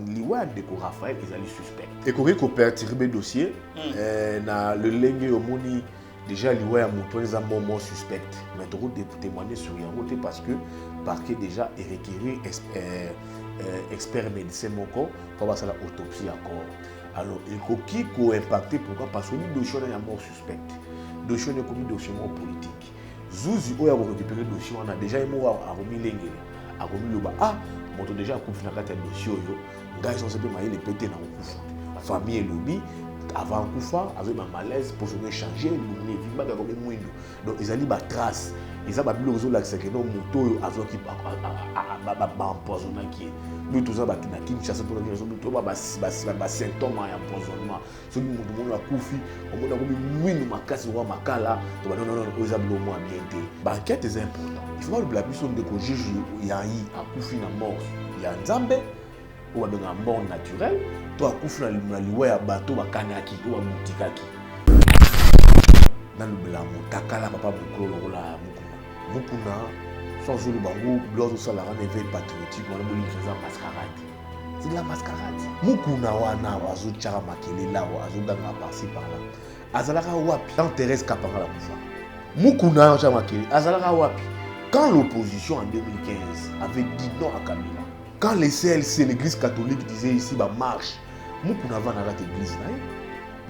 liwa ndeko Raphaël ezali suspect ekoki koperturbe dossier na le lenge omoni déjà liwa ya moto eza momo suspect mais toko témoigner sur yango te parce que parquet déjà est requérir expert médecin moko pour passer la autopsie encore alors ekoki ko impacter pourquoi parce que le dossier ya mort suspect dossier ne comme dossier politique zuzi oya ko récupérer dossier on a déjà emo a remis lenge a remis le bas moto déjà akufi na kati ya dossier oyo ngai sont sepe maye le pété na okufa famille lobby avant kufa avec ma malaise pour se changer lumine vimba ka comme mwindo donc ezali ba trace eza ba bilo zo lakisa que non moto oyo azoki ba empoisonnaki nous tous ça ba Kinshasa pour la raison to ba symptômes ya empoisonnement so ni moto na kufi on mona comme mwindo makasi wa makala to ba non oza bilo mo bien té ba enquête est important il faut le blabiso de ko juge ya yi akufi na mort ya nzambe ou à un mort naturel, toi, tu as un bateau, tu as un mutikaki. Dans le blanc, takala papa mukuna, sans le bango, blanc au salaire, un éveil patriotique, on a voulu faire mascarade. C'est de la mascarade. Mukuna wana, wazo tchara makele là, wazo danga par-ci par-là. Azalara wapi, dans Thérèse Kapara la poufa. Mukuna tchara makele, Azalara wapi. Quand l'opposition en 2015 avait dit non à Kabila, quand les CLC, l'église catholique disait ici, bah marche, Mukuna va dans l'église,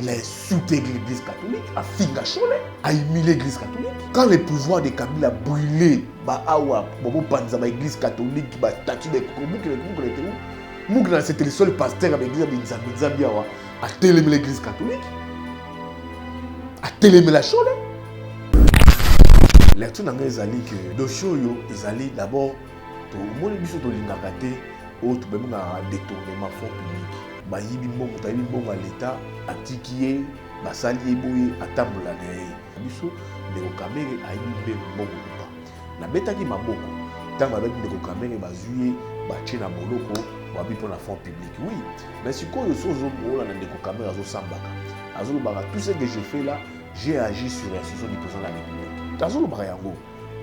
il a insulté l'église catholique, a fingachole, a humilié l'église catholique. Quand les pouvoirs de Kabila brûlaient, bah awa, bobo panza, bah église catholique, bah statue de Mukuna, c'était le seul pasteur avec l'église Binzabiawa, a télémé l'église catholique, a télémé la chole. Lecture dans les alliés que le show ils allaient d'abord. Mon émission de l'ingakate, autre même un détournement fonds public. Bah yibi mon taïbi bon à l'État, à tikié, bah salié boye, à table la nae. Biso, de caméra à yibi bon pas. Na beta qui m'a beaucoup. Tant ma bête de caméra bah zuye, bah tchena boloko, bah bi pour la fonds public. Oui, mais si quoi le sozo bon là na de caméra zo sambaka. Azolo bara tout ce que j'ai fait là, j'ai agi sur l'institution du président de la République. Azolo bara yango,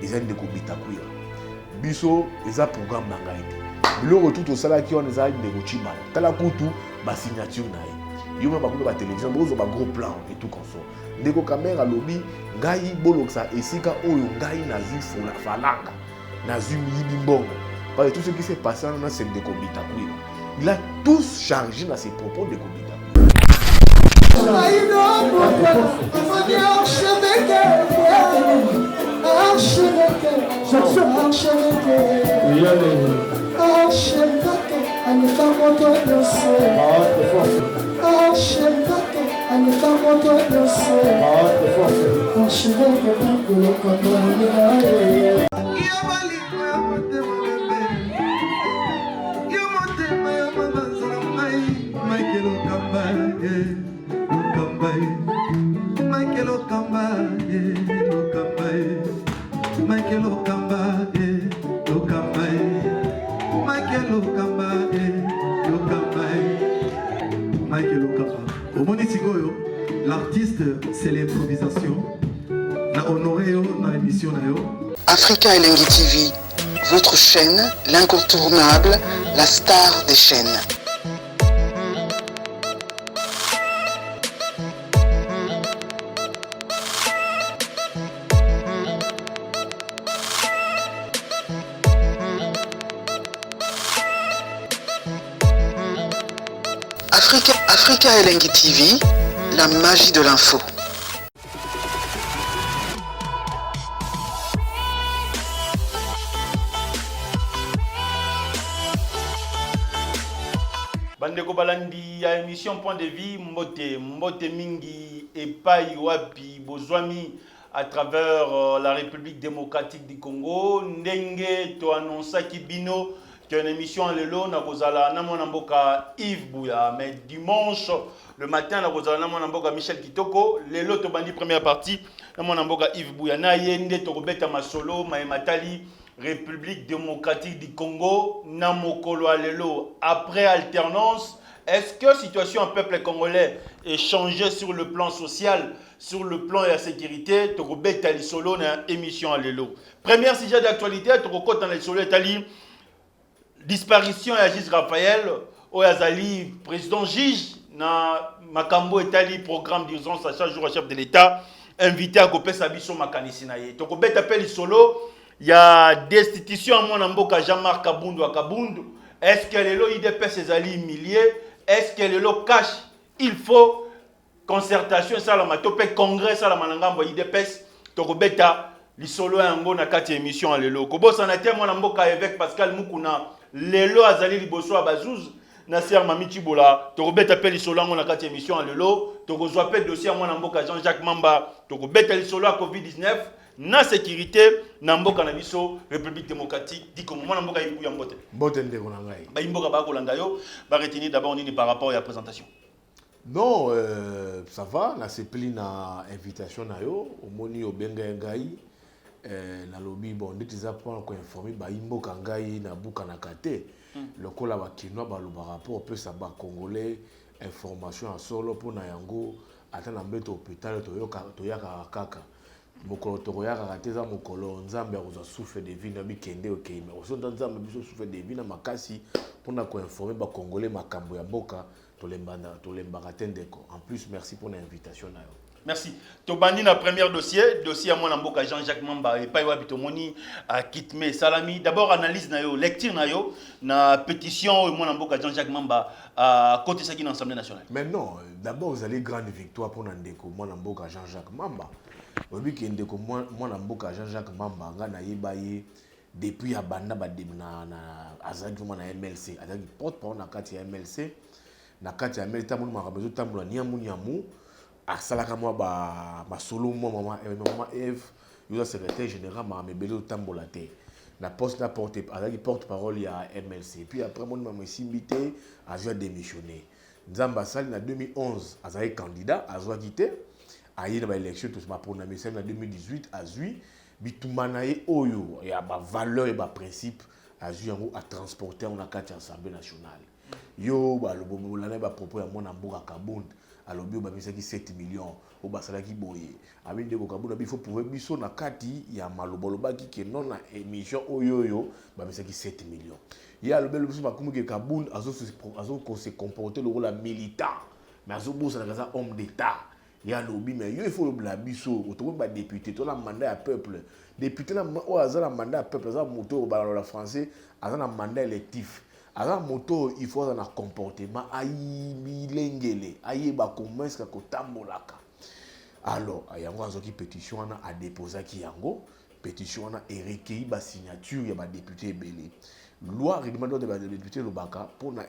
ils ont de kobita kuira. Biso eza programme na ngai te biloko tout osala ki on eza de kochima tala kutu ba signature na ye yo ba kutu ba télévision bozo ba gros plan et tout comme ça ndeko caméra lobby ngai boloksa esika oyo ngai nazi fola falanga nazi yibi mbongo parce que tout ce qui s'est passé dans cette de Kobita Kuira il a tous chargé dans ses propos de Kobita L'artiste, c'est l'improvisation. La honoré dans l'émission. Africa Elengi TV, votre chaîne, l'incontournable, la star des chaînes. Africa Elengi TV, la magie de l'info. Bandeko balandi ya émission Point de Vie mbote mingi epai wapi bozwami à travers la République démocratique du Congo ndenge to annonçaki bino que une émission lelo na kozala na mona mboka Yves Bouya mais dimanche le matin na kozala na mona mboka Michel Kitoko lelo to bandi première partie na mona mboka Yves Bouya na yende to kobeta masolo matali République démocratique du Congo na mokolo lelo après alternance. Est-ce que la situation du peuple congolais est changée sur le plan social, sur le plan de la sécurité? Tu as dit solo dans l'émission à l'élo. Premier sujet d'actualité, tu as dit solo disparition d'Agis Raphaël Oyazali, président Gige, na Makambo Etali, programme d'urgence à chaque jour, chef de l'État, invité à Kopé Sabiso Makanisinaye. Donc, on appelle solo, il y a destitution à mon amboka Jean-Marc Kabundu à Kabundu. Est-ce que le IDP ses alliés milliers? Est-ce que le cash? Il faut concertation, ça la matope, congrès, ça la manangambo IDPS, Tokobeta, l'isolo yango na kati émission à lelo. Kobo sanate mon amboka évêque Pascal Mukuna, lelo azali liboso abazouz. Nasser Mamichi Bola, Tokobet appelle Isolango na kati émission à lelo, Tokozwa appelle dossier à mon amboka Jean-Jacques Mamba, Tokobet Isolo à Covid-19, na sécurité, na mboka na biso, République démocratique, dit comme mon amboka yiku ya mbote. Mbote ndeko na ngai. Ba imboka ba kolanda yo, ba retenir d'abord nini par rapport à la présentation. Non, ça va, na sepli na invitation na yo, omoni obenga ngai, na lobby bon, ndetiza point ko informer ba imboka ngai na buka na kate. Le col à Bakinois, le rapport peut savoir congolais, information en solo pour Nayango, attendre un peu d'hôpital, Toyaka Kaka. Mokolo Toyaka Rateza, Mokolo, Nzambe, vous a souffert de vie, Nabi Kende, ok, mais aussi dans Nzambe, vous a souffert de vie, Makasi, pour nous informer, Congolais, Makambo, Yaboka, Tolembaraten. En plus, merci pour l'invitation. Merci. Tobandi na premier dossier à mon amboka Jean-Jacques Mamba et pas Wabitomoni à Kitme Salami. D'abord analyse na yo, lecture na yo, na pétition mon amboka Jean-Jacques Mamba à côté ça qui dans l'Assemblée nationale. Mais non, d'abord vous allez grande victoire pour Nandeko mon amboka Jean-Jacques Mamba. Obi ki ndeko mon amboka Jean-Jacques Mamba nga na yebaye depuis abanda ba na azaki mon na MLC, azaki porte-parole na kati ya MLC. Na kati ya MLC tamu marabezo tamu na niamu. À Salakamo, ma solo, maman Eve, il est secrétaire général, ma mebelo tambolate. La poste la porte-parole, il y a MLC. Puis après, mon maman ici, invité à jouer démissionner. Nzamba Sali, en 2011, à être candidat, à jouer quitté. À y avoir élection, tout ça, pour en 2018, à jouer. Bitumanae Oyo, il y a ma valeur et ma principe, à jouer à transporter en Assemblée nationale. Yo, le bon, l'année, propos à mon ambour à Kabund. Alors, il y a 7 millions. Il faut pouvoir biso na kati ya maloboloba qui non na émission oyoyo ba misaki 7 millions. Il y a le bel biso makumu ke Kabund azo se comporter le rôle militant mais azo bosa na kaza homme d'état. Il y a lobby mais il faut le biso autour ba député to la mandat à peuple. Député na o azala mandat à peuple za moto ba la français azala mandat électif. Alors, moto, il faut un comportement aïe ba commence ka kotambolaka. Alors, il y a une pétition à déposer qui yango, pétition à recueillir ba signature ya ba député belé. Loi règlement de ba député Lobaka pour na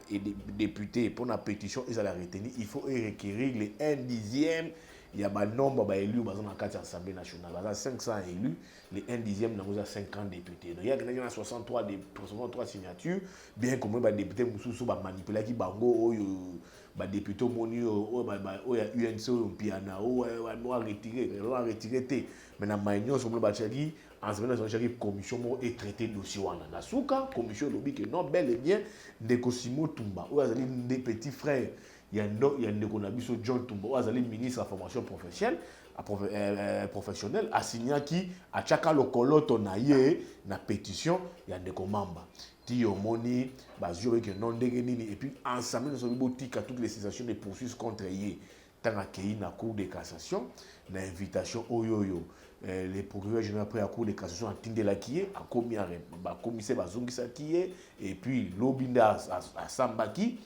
député pour na pétition ils allaient retenir, il faut requérir les 1/10 il y a un nombre d'élus dans la Assemblée nationale. Il y a 500 élus, les 1/10 nous a 50 députés. Il y a 63 signatures, bien que les députés sont manipulés, qui bango, les députés monio, les UNC, piana, retiré. Mais dans la union, la commission est traitée de dossier. La souka, commission lobby que non, bel et bien, Nekosimo Tumba, des petits frères. Il y a un John Tumbo, le ministre de la formation professionnelle, a signé qui a chaka le coloto na pétition, il y a des commandes. Tiomoni, bazio que non déguenini et puis ensemble nous avons botique à toutes les sensations de poursuites contre yé. Tant accueilli na cour de cassation, na invitation oyoyo. Les procureurs généraux après la cour de cassation a tindé la qui est, a commis à commissaire bazongisa qui est et puis l'obinda à Sambaki.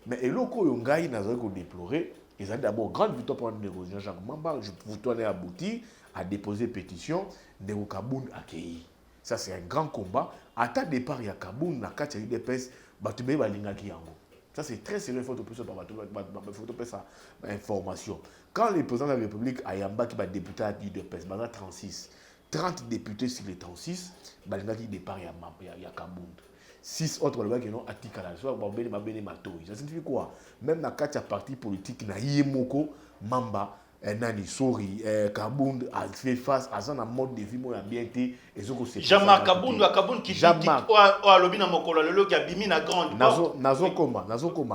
Mais et loko yongai n'a pas déploré. Ils ont d'abord grande victoire pour Jean-Jacques Mamba. Je vous tourne abouti à déposer pétition de Kabund accueilli. Ça c'est un grand combat. À ta départ il y a Kabund na kati ya UDPS batube balingaki yango. Ça c'est très sérieux, il faut faire ça information. Quand le président de la République a yamba qui va député à UDPS, 36, 30 députés sur les 36, balingaki départ il y a Kabund. 6 autres qui ont attika la soit babene matoi. Ça signifie quoi? Même dans quatre partis politiques na yemoko Mamba nani sori Kabund a fait face à un mode de vie moins bien été et Jean-Marc Kabund qui dit au lobby na mokolo lelo qui a bimi na grande nazo koma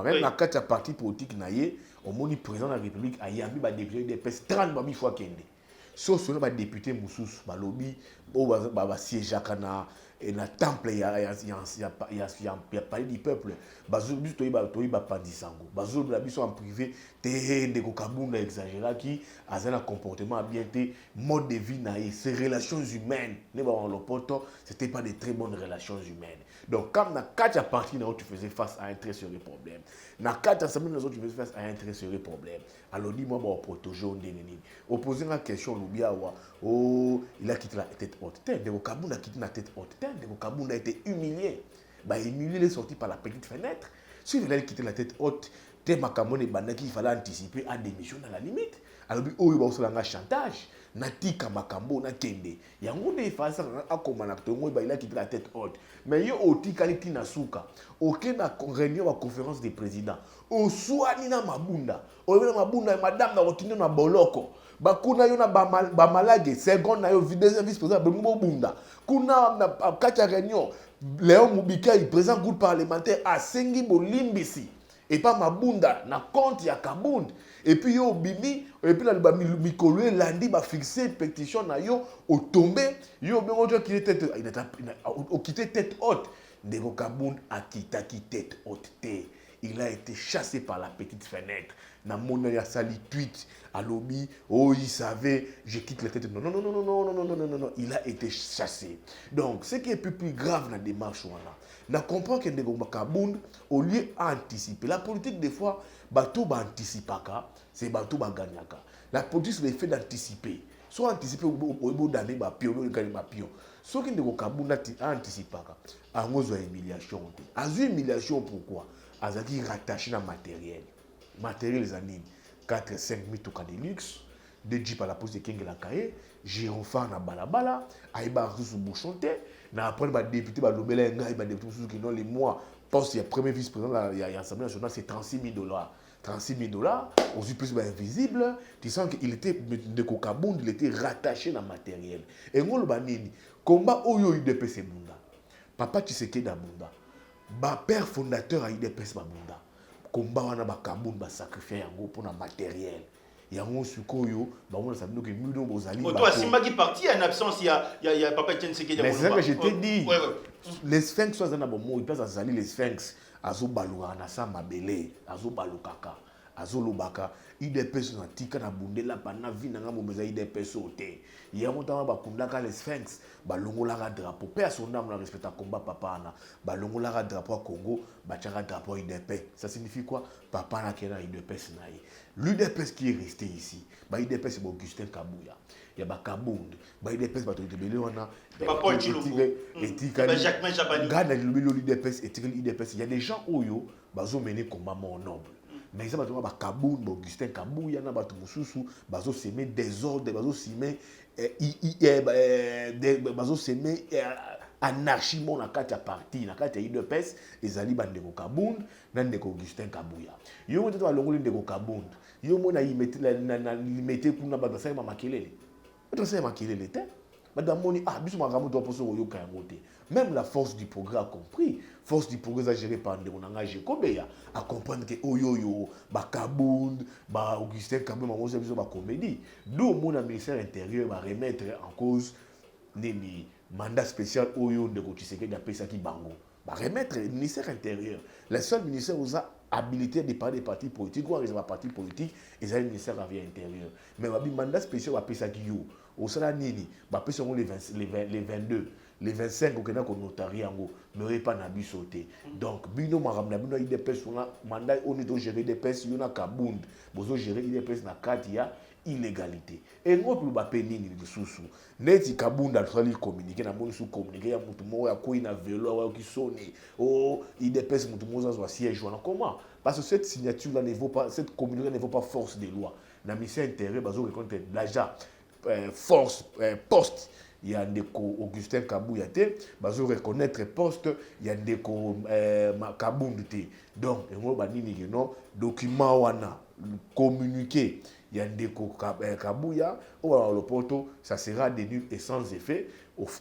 même dans quatre partis politiques na ye au moni président de la République a yambi ba député des PS 30 babi fois kende. Sauf que ba député mususu ba lobby ba siège kana et na temple il y a parlé du peuple bazou biso toyiba pandisango bazou la biso en privé te ndeko kabunda exagéra qui a un comportement bien te mode de vie naïe ces relations humaines ne ba en lopoto c'était pas des très bonnes relations humaines. Donc comme na kacha partie na tu faisais face à un très sérieux problème na kacha semaine les autres tu faisais face à un très sérieux problème alors dis-moi bon protéger on dénini opposer la question lubia wa oh il a quitté la tête haute ndeko kabunda quitté la tête haute ndeko kabunda a été humilié humilié il est sorti par la petite fenêtre s'il fallait quitter la tête haute makamone bandaki il fallait anticiper à démission à la limite alors oyo ba osala nga chantage natika makambo na kende yango nde ifasa akoma na tongo il a quitté la tête haute mais yo otikali tina suka aucun na réunion wa conférence des présidents oswani na mabunda oyena mabunda madame na otinde na boloko bakuna yo na ba malage seconde na yo deuxième vice président bembo bunda kuna na kacha réunion Léon Mubika il présent groupe parlementaire à Sengi Bolimbisi et pas mabunda na compte ya kabund et puis yo bimi et puis la mikolo lundi ba fixer pétition na yo au tomber yo bengo to qui tête au quitter tête haute ndeko kabund a quitté tête haute té il a été chassé par la petite fenêtre na mona ya sali tweet à lobby oh il savait je quitte la tête non il a été chassé. Donc ce qui est plus grave dans la démarche na comprend que ndeko kabund au lieu d'anticiper la politique des fois bateau ba anticipaka c'est bateau ba gagnaka la politique c'est le fait d'anticiper soit anticiper au bout d'année ba pion le gagner ba pion ce qui ndeko kabund anticipaka angozo humiliation azu humiliation pourquoi azaki rattaché na matériel les années 4-5 mituka de luxe de jeep à la pose de Kengela Kaye girofar na balabala aiba sous bouchonté na après ba député ba lobela ngai ba député sous qui non les mois poste ya premier vice-président ya l'Assemblée nationale c'est $36,000 $36,000 aussi plus invisible tu sens qu'il était de Kokabund il était rattaché na matériel et ngolo banini combat oyo UDPS bunda papa Tshisekedi bunda ba père fondateur a UDPS bunda combat wana ba kabund ba sacrifier yango pour na matériel yango sukoyo ba on ça nous que nous bozali ba toi simba qui parti en absence il y a papa Tshisekedi mais c'est ça que je t'ai dit les sphinx sont dans bon mot il place azali les sphinx azo baluka na sa mabele azo balukaka azo lobaka UDPS na tika na bundela bana vi na ngamo meza UDPS ote yango tama ba kundaka les sphinx balongolaka drapeau personne n'a respecté combat papa na balongolaka drapeau Congo bachaka drapeau UDPS ça signifie quoi papa na kena UDPS na l'UDPS qui est resté ici UDPS c'est Augustin Kabouya ya ba Kabund UDPS ba tobele wana Paul Chilombo etika Jacques Chabani gana l'UDPS etika l'UDPS il y a des gens oyo bazo mener combat noble mais ça va ba Kabund Augustin Kabouya na bato mususu bazo semer désordre bazo semer bazo semer anarchie mon na kati ya parti na kati ya UDPS ezali bandeko Kabund na ndeko Augustin Kabouya yo moto to longoli ndeko Kabund yo mona limité kuna ba sa makelele to sa makelele te madame moni biso makambo to poso yo ka ngote même la force du progrès a compris force du progrès a géré par ndeko nanga Jekobeya a comprendre que oyoyo ba Kabund ba Augustin Kabouya mamoza biso ba comédie d'où mon ministère intérieur va remettre en cause nini mandat spécial oyo de Tshisekedi a payé qui bango va remettre le ministère intérieur le seul ministère où a habilité de parler des partis politiques ou des partis politiques et ça le ministère de l'intérieur mais le mandat spécial va payer qui yo au sala nini va payer les 22 les 25 au Kenya qu'on notarie yango mais pas na bisoté donc bino maramna bino IDPS on a mandat on est gérer des pes yo na Kabund bozo gérer IDPS na katia illégalité et moi plus ba penini lisusu neti Kabunda tsali communiquer na moni sous communiquer ya mutu mo ya ko ina vélo wa ki soni oh IDPS mutu mo za siège wana comment parce que cette signature là ne vaut pas cette communication ne vaut pas force de loi na ministère intérieur bazo reconnaître l'agent force poste il y a ndeko Augustin Kabouya te bazo reconnaître poste il y a ndeko Kabund te donc ngo banini que non document wana communiqué il y a ndeko Kabouya ou alors le poto ça sera de nul et sans effet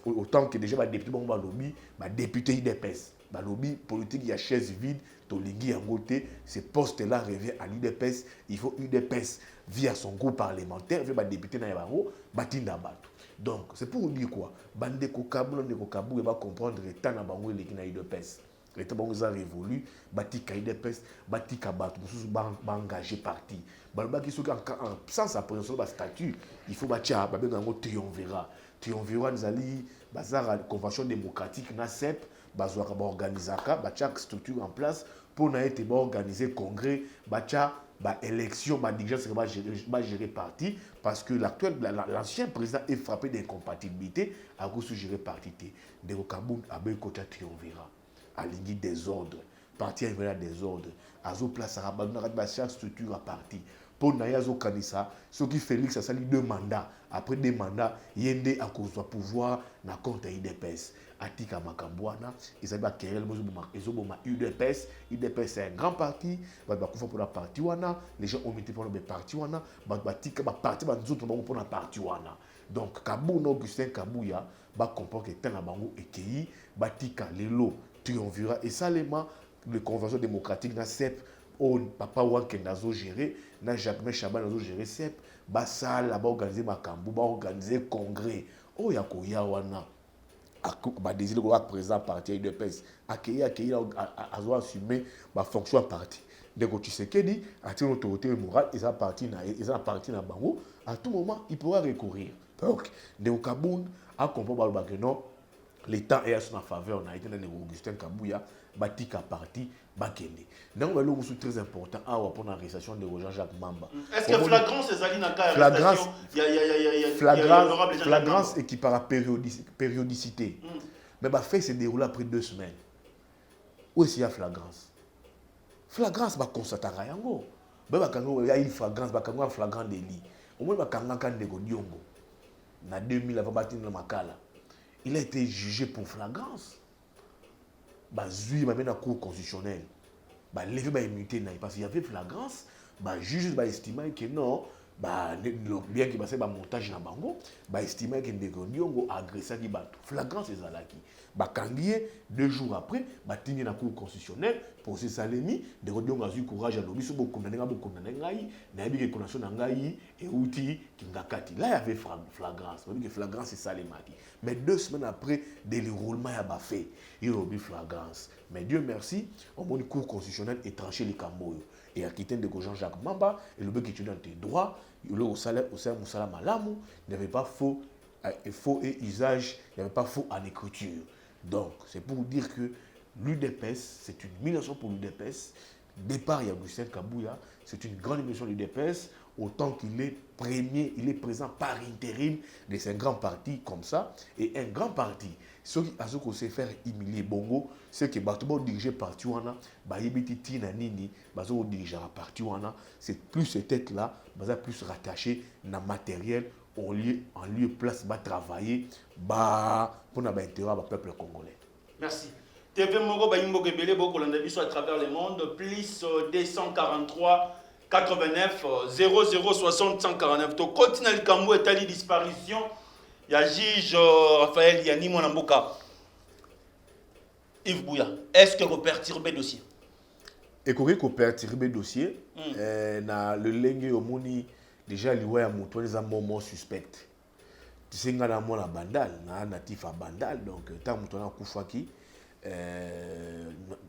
autant que déjà ba député bon ba lobby ba député IDPS ba lobby politique il y a chaise vide tolingi yango te ce poste là revient à l'UDPS il faut UDPS via son groupe parlementaire via ba député na yabo batinda bato Donc, c'est pour dire quoi? Bandeko Kabou, Ndeko Kabou, il va comprendre que tant d'abord il y a de peste. Les temps où ça révolu, bâti caïd de peste, bâti kabat, nous engagé parti. Balba qui sont sans sa présence sur statut, il faut bâtir, babé gango triomvirat. Triomvirat nous allons bazar la convention démocratique na CEP, bazar ba organisaka, bâtir structure en place pour na été organiser congrès, bâtir élection, déjà c'est gérer parti parce que l'ancien président est frappé d'incompatibilité à cause de gérer parti. Ndeko Kabou a bien côté triomvirat. À l'égard des ordres, parti à des ordres, à zo place à chaque structure à parti. Pour Nayazo Kanissa, ce qui Félix a sali 2 mandats. Après 2 mandats, Yende a cause de pouvoir na compte IDPS. Atika Makambouana, ils avaient Kerel Mozoboma UDPS. UDPS c'est un grand parti. Pour la partie wana, les gens ont mis pour le parti wana. Batika parti pour la parti wana. Donc Kabou Augustin Kabouya, comprend que tant la bango et Kei, Batika Lelo. Triomvirat et ça les convention démocratique na CEP on papa Wanken nazo gérer na Jacques Chaban nazo gérer CEP basa là ba organiser makambu ba organiser congrès oh ya ko ya wana ba désir ko présent parti de PES accueillir azo assumer ba fonction parti dès que tu sais que dit a une autorité morale et ça parti na bango à tout moment il pourra recourir donc de Kaboun a comprendre ba que non l'État est à son faveur. On a été dans Augustin Kabouya, Batika parti, Bakende. Donc, c'est très important à pour l'arrestation de Jean-Jacques Mamba. Est-ce que flagrance, c'est Zalina flagrance et qui par périodicité. Mais le fait se déroule après 2 semaines. Où est-ce qu'il y a flagrance? Flagrance, c'est constater rien. Il y a une flagrance, il y a un flagrant délit. Au moins, il y a un délit. En 2000, avant de battre Makala. Il a été jugé pour flagrance. Il m'a mis dans la cour constitutionnelle. Il a levé l'immunité parce qu'il y avait flagrance. Le juge a estimé que non, bien qu'il y ait un montage dans le bango, il a estimé que Ndeko a agressé qui bat. Flagrance, c'est ça. Bakangié 2 jours après, il y a la cour constitutionnelle pour se salemi. Ndeko a eu courage à l'objet de condamner et là, il y avait flagrance. Flagrance, c'est ça les maki. Mais 2 semaines après, le déroulement a fait. Il y a eu flagrance. Mais Dieu merci, au moins, le cour constitutionnel est tranché les Kamboyo. Et à quitter de Jean-Jacques Mamba, et le bec qui est dans tes droits, il y a au salaire Moussala Malamou, il n'y avait pas faux et usage, il n'y avait pas faux en écriture. Donc, c'est pour dire que l'UDPS, c'est une humiliation pour l'UDPS. Départ, il y a Augustin Kabouya, c'est une grande humiliation de l'UDPS, autant qu'il est premier, il est présent par intérim de ces grands partis comme ça. Et un grand parti, ceux qui sait faire humilier Bongo, c'est que Batouba dirigé parti wana, Bayebiti Nini, Bazo dirigé parti wana, c'est plus ces têtes-là, Baza plus rattaché dans matériel, en lieu place, va travailler, pour n'avoir intérêt au peuple congolais. Merci. TV Mogo Bayimbo Gebele Boko Landabiso à travers le monde, plus 243 89 0060 149. To continue le Kambo et tali disparition. Il y a juge Raphaël Yani Monamboka. Yves Bouya, est-ce que vous perturbez le dossier? Et qu'on perturbe le dossier, na le lengue au moni déjà lié à mon toit les moments suspects. Tu sais nga na mona bandal, na natif à bandal donc tant mon toit na kufaki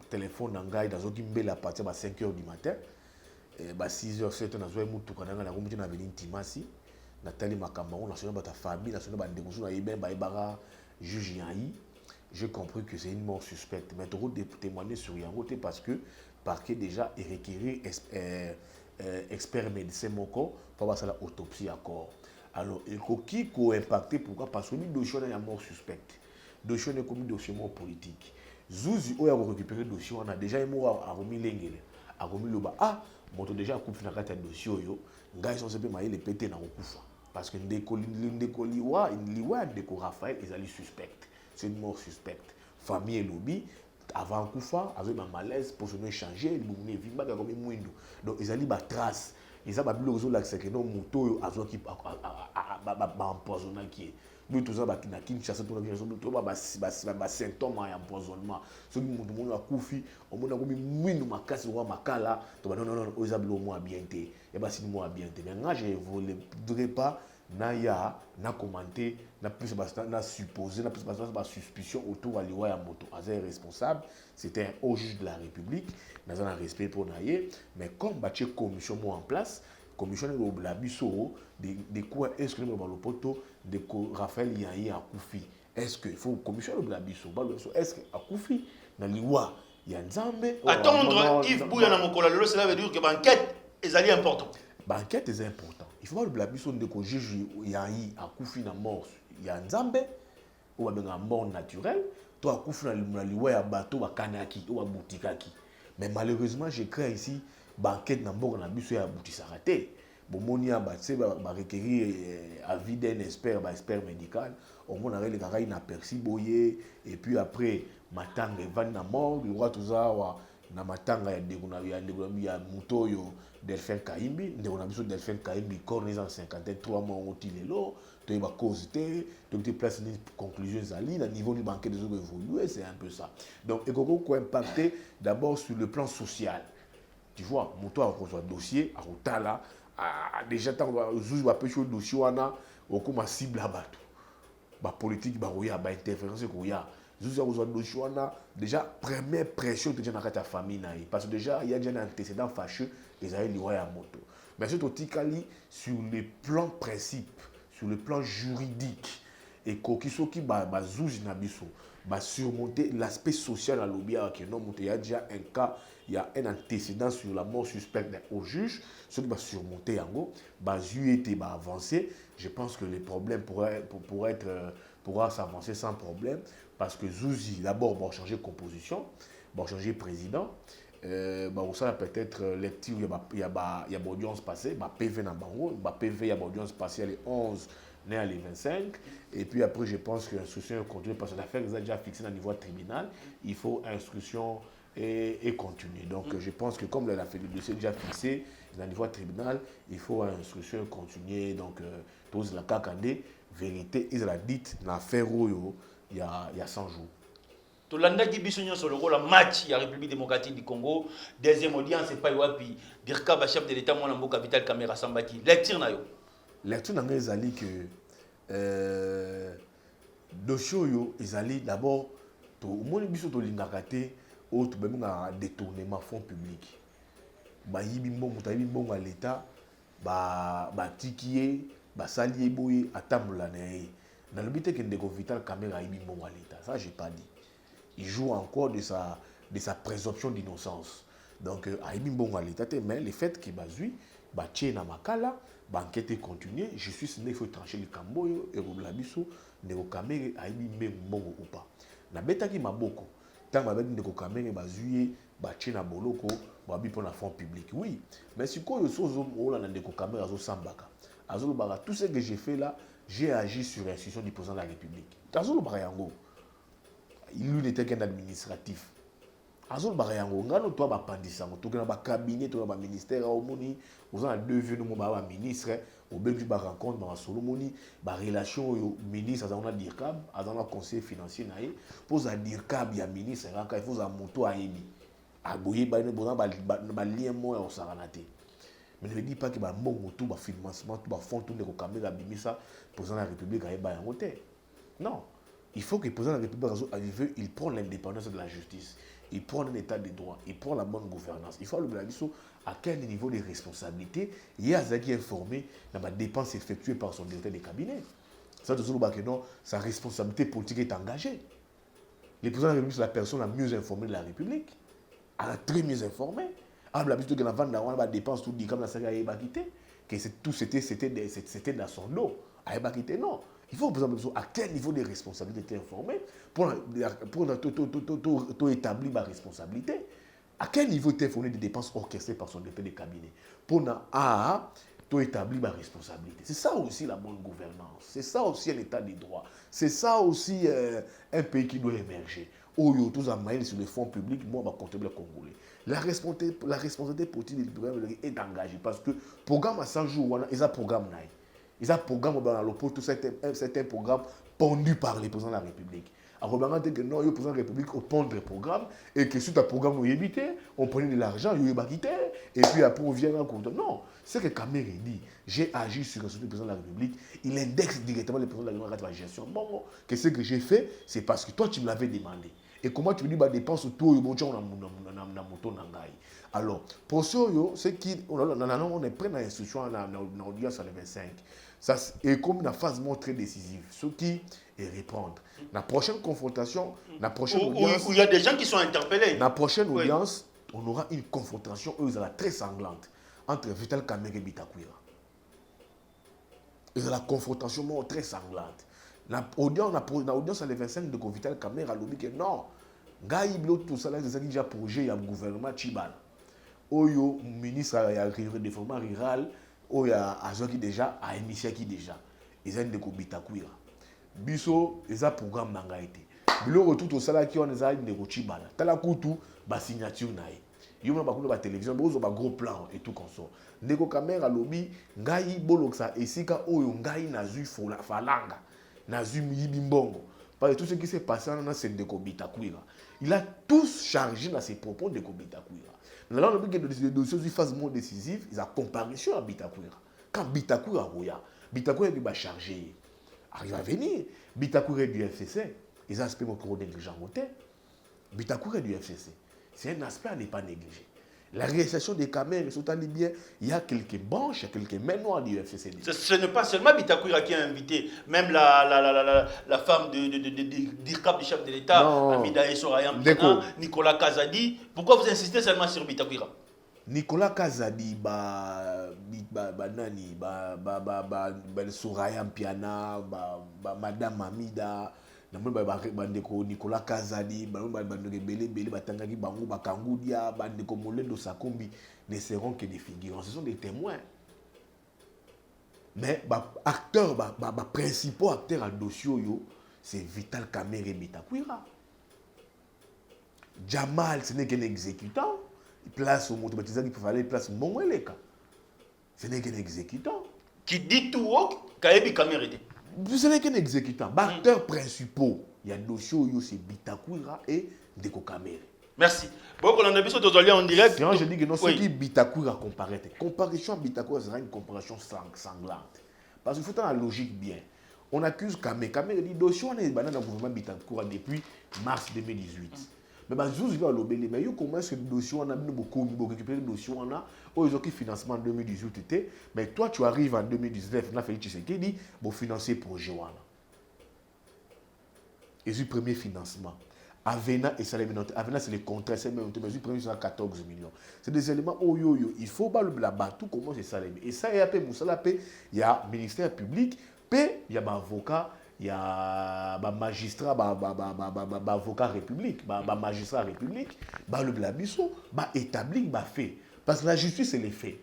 téléphone nangai dans qui mbela à partir de 5h du matin. 6h, 7h, na zoé moutou quand on a remonté na avenue Timasi, Nathalie Makambaron, national ta famille, national bandégousou na Iben Baibara, juge Yahi. J'ai compris que c'est une mort suspecte. Mais trop de témoigner sur Yangote parce que parquet déjà est requéri expert médecin moko pour passer la autopsie à corps. Alors, il faut qui a impacté pourquoi? Parce que le dossier est mort suspecte. Le dossier est comme un dossier mort politique. Zouzi a récupéré le dossier, on a déjà un mot à remis l'engel, à remis le bas. Ah, moto déjà coup na kata dossier yo, ngai sont sepe maïle pété na okufa. Parce que ndeko liwa ndeko Raphaël ils allaient suspect. C'est une mort suspecte. Famille et lobby avant kufa avec un malaise pour se changer, il boumné vimba comme mwindo. Donc ils allaient ba trace. Ils a ba bilo zo la que non moto azo qui empoisonné qui nous tout ça ba na Kinshasa tout ba symptômes d'empoisonnement. Ce qui monde a kufi, on mona comme mwindo makasi wa makala, to ba non ils a bilo moi bien té. Et ba si moi bien té. Mais moi je voudrais pas na commenté, na plus na supposé, na plus de suspicion autour de l'Iwa Moto. Azé responsable, c'était un haut juge de la République, dans un respect pour Naye, mais comme la commission en place, commission de la Bissoro, de quoi est-ce que nous avons le poteau, de Raphaël Yahi à Koufi. Est-ce qu'il faut commission de la Bissoro, est-ce que à Koufi, dans l'Iwa, il y a Nzambe. Attendre Yves Bouya na Mokola, cela veut dire que l'enquête est importante. L'enquête est importante. Il faut voir le blabisson de que juge Yahi à Koufi na mort, il y a Nzambe, ou à mort naturelle, toi à Koufi na liwa ya bateau, à Kanaki, ou à Boutikaki. Mais malheureusement, je crains ici, l'enquête na mort na biso ya Boutisarate. Bon, monia va requérir avis d'un expert médical. On va avoir les gars inaperçus boyé et puis après matanga va na mort, le roi tout ça na matanga ya mutoyo Delphin Kaimbi, on a besoin de Delphin Kaimbi cornes en 53 mois au tilelo, tu vas causer, tu place une conclusion zali, le niveau du banquier des autres évolué, c'est un peu ça. Donc et quoi impacter d'abord sur le plan social. Tu vois, muto a reçu dossier à Otala. Déjà tant que juge va pêcher le dossier wana okuma cible abatu ba politique ba oya ba interférence ko ya juge a besoin dossier wana déjà première pression déjà dans ta famille naï parce que déjà il y a déjà un antécédent fâcheux les aïe liwa ya moto mais surtout tikali sur le plan principe sur le plan juridique et kokisoki ba juge na biso ba surmonter l'aspect social à l'obia que non il y a déjà un cas, il y a un antécédent sur la mort suspecte au juge, ce qui va surmonter en gros, va avancer. Je pense que les problèmes pourra s'avancer sans problème parce que Zouzi d'abord va changer de composition, va changer de président. Ça peut-être lecture il y a audience passée, PV dans Bango, PV il y a audience passée les 11 né à les 25 et puis après je pense que l'instruction continue parce que l'affaire est déjà fixée au niveau tribunal, il faut instruction et continuer. Donc je pense que comme la fait le dossier déjà fixé au niveau tribunal, il faut instruction continuer. Donc tous la kakandé vérité ils la dite l'affaire il y a 100 jours. Tolanda qui bisogno sur le rôle match la République démocratique du Congo, deuxième audience c'est pas wapi dirka ba chef de l'état mon mboka Vital Kamerhe Sambaki lecture na yo. Lecture dans les alliés que dossier yo ezali d'abord to moni biso to lingakate au to benga détournement fonds publics ba yibi mbongo ta yibi mbongo à l'état ba tikié ba salié boye atambola na dans le but que ndeko Vital Kamerhe yibi mbongo à l'état, ça j'ai pas dit. Il joue encore de sa présomption d'innocence. Donc a yibi mbongo à l'état mais le fait que bazui ba tchena makala enquête continue, je suis sûr qu'il faut trancher le camboyo et le biso ndeko Kamerhe aibi mbongo ou pas. Na betaki maboko tant ba ndeko Kamerhe bazuye ba tchena boloko ba bi pour la fonds public. Oui, mais si ko yo sozo ola na ndeko Kamerhe azo sambaka. Azo baka tout ce que j'ai fait là, j'ai agi sur l'instruction du président de la République. Azo lo baka yango. Il n'était qu'un administratif. Azol barayango ngano to ba pandisa ngo to ba cabinet to ba ministère au moni aux en deux vieux no ba ministre au benji ba rencontre ba solo moni ba relation yo ministre azana dirkab azana conseil financier naé pour za dirkab ya ministre ranka il faut za moto ayebi aboye ba ne bona ba lien mo ya osaranate mais ne me dis pas que ba mbongo tout ba financement tout ba fond tout ne ko kamela bimisa président de la République ayeba yango te. Non, il faut que le président de la République il prend l'indépendance de la justice. Il prend un état de droit, il prend la bonne gouvernance. Il faut le blabiso à quel niveau de responsabilité il y a Zaki informé dans la dépense effectuée par son directeur de cabinet. Ça veut dire que non, sa responsabilité politique est engagée. Le président de la République, c'est la personne la mieux informée de la République. Elle est très mieux informée. Ah, blabiso que la vente dans la dépense tout dit comme la saga a quitté, que tout c'était dans son dos. A quitté non. Il faut, par exemple, à quel niveau de responsabilité informé pour établir ma responsabilité. À quel niveau est informé des dépenses orchestrées par son directeur de cabinet pour établir ma responsabilité. C'est ça aussi la bonne gouvernance. C'est ça aussi l'état des droits. C'est ça aussi un pays qui doit émerger. Où il y a tous les sur les fonds publics, moi, je vais contribuer Congolais. La responsabilité politique est engagée parce que le programme à 100 jours, il y a un programme. Il y a un programme dans le c'est un programme pondu par les présidents de la République. arobanga que non, le président de la République au pondre le programme et que sur ta programme on évité, on prenait de l'argent, il y et puis après on vient en compte. Non, c'est que Kamere dit, j'ai agi sur le président de la République, il indexe directement le président de la République à la gestion. Bon, qu'est-ce que j'ai fait? C'est parce que toi tu me l'avais demandé. Et comment tu me dis bah dépense tout le monde na moto nangai. Alors, pour ça, c'est qu'on est prêt dans l'instruction en audience à le 25. Ça est comme une phase très décisive. Ce qui est répondre. La prochaine confrontation, la prochaine audience. Où il y a des gens qui sont interpellés. La prochaine audience, on aura une confrontation, très sanglante, entre Vital Kamerhe et Bitakwira. Et la confrontation très sanglante. L'audience à le 25 de Vital Kamerhe a dit que non, Gaïblo, tout ça, c'est déjà projet, il y a un gouvernement Chibal. Oyo, ministre de développement rural, Oyo, qui déjà, a émission qui déjà. Ils ont des Bitakwira. Biso, ils ont un programme Nangaïté. Bilo, tout au salaire qui ont des Chibal. Tala Koutou, ba signature naï. Yo na bakuna ba télévision, bozo ba gros plan et tout comme ça. Ndeko Kamerhe lobby, ngai boloksa esika oyo ngai nazu falanga. Nazu yibimbongo. Parce que tout ce qui s'est passé dans ce Ndeko Bitakwira, il a tous chargé dans ses propos de Bitakwira. Dans le but que les dossiers du phase décisive, ils ont comparution à Bitakwira. Quand Bitakwira roya, Bitakwira va charger. Il va venir. Bitakwira du FCC, ils ont aspect mon cours négligent monté. Bitakwira du FCC. C'est un aspect à ne pas négliger. La réalisation des caméras, il y a quelques branches, il y a quelques mains noires du FCC. Ce n'est pas seulement Bitakwira qui a invité, même la femme d'IRCAP du chef de l'État, Amida Essorayam, Nicolas Kazadi. Pourquoi vous insistez seulement sur Bitakwira? Nicolas Kazadi, Sorayam Piana, Madame Amida. Nicolas Kazadi, ne seront que des figurants. Ce sont des témoins. Mais acteurs, principaux acteurs à dossier, c'est Vital Kamerhe et Bitakwira. Jamal, ce n'est qu'un exécutant. Il place au monde, il peut aller place Mongweleka. Ce n'est qu'un exécutant. Qui dit tout haut, Kaebi Kamerhe. Ce n'est qu'un exécutant. Acteurs principaux, il y a dossier, c'est Bitakwira et Ndeko Kamerhe. Merci. Bon, on a besoin de en direct. Sinon, je dis que non, ce qui Bitakwira comparaît. Comparation à Bitakwira sera une comparation sanglante. Parce qu'il faut dans la logique bien. On accuse Kamerhe. Kamerhe dit dossier, on est dans le gouvernement Bitakwira depuis mars 2018. Mais je vais l'obéir. Mais comment est-ce que le dossier, on a beaucoup récupéré le dossier, on a qui financement en 2018. Mais toi, tu arrives en 2019, on a fait Tshisekedi pour financer le projet. Et le premier financement. Avena et Salem. Avena, c'est les contrats, c'est même le premier, c'est 14 millions. C'est des éléments, il faut pas le tout comment c'est Salem. Et ça, il y a le ministère public, il y a l'avocat. Il y a un magistrat, un avocat république, un magistrat république, le blabisso, établi, fait. Parce que la justice, c'est les faits.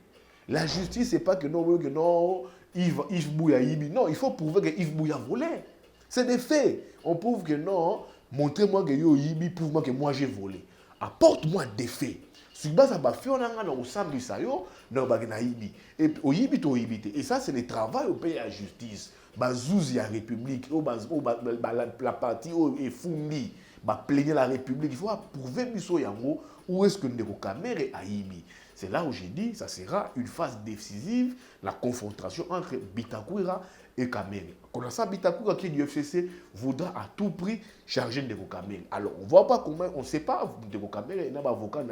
La justice, c'est pas que non, Yves Bouya Yibi. Non, il faut prouver que Yves Bouya volait. C'est des faits. On prouve que non, montrez-moi que Yibi, prouve-moi que moi j'ai volé. Apporte-moi des faits. Si vous avez fait, on a au samedi, et ça, c'est le travail au pays à la justice. Bazouzi la République, la partie est fondée, plaigner la République. Il faut prouver où est-ce que Ndeko Kamerhe a Yibi. C'est là où j'ai dit ça sera une phase décisive, la confrontation entre Bitakwira et Kamerhe. Quand ça, Bitakwira qui est du FCC voudra à tout prix charger Ndeko Kamerhe. Alors, on ne voit pas comment, on ne sait pas, Ndeko Kamerhe, il y a un avocat,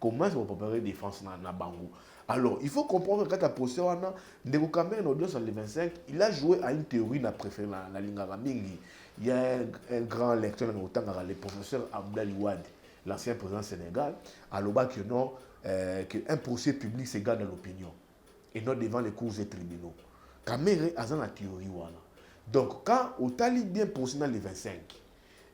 comment ils vont préparer la défense dans Bango. Alors, il faut comprendre que quand tu as posé Ndeko Kamerhe, en audience en 25, il a joué à une théorie de la Lingara Mingi. Il y a un grand lecteur, le professeur Abdoulaye Wade, l'ancien président du Sénégal, à l'oba que non, qu'un procès public s'égale dans l'opinion et non devant les cours et tribunaux. Kamerhe a une théorie. Donc, quand Otali bien procès dans les 25,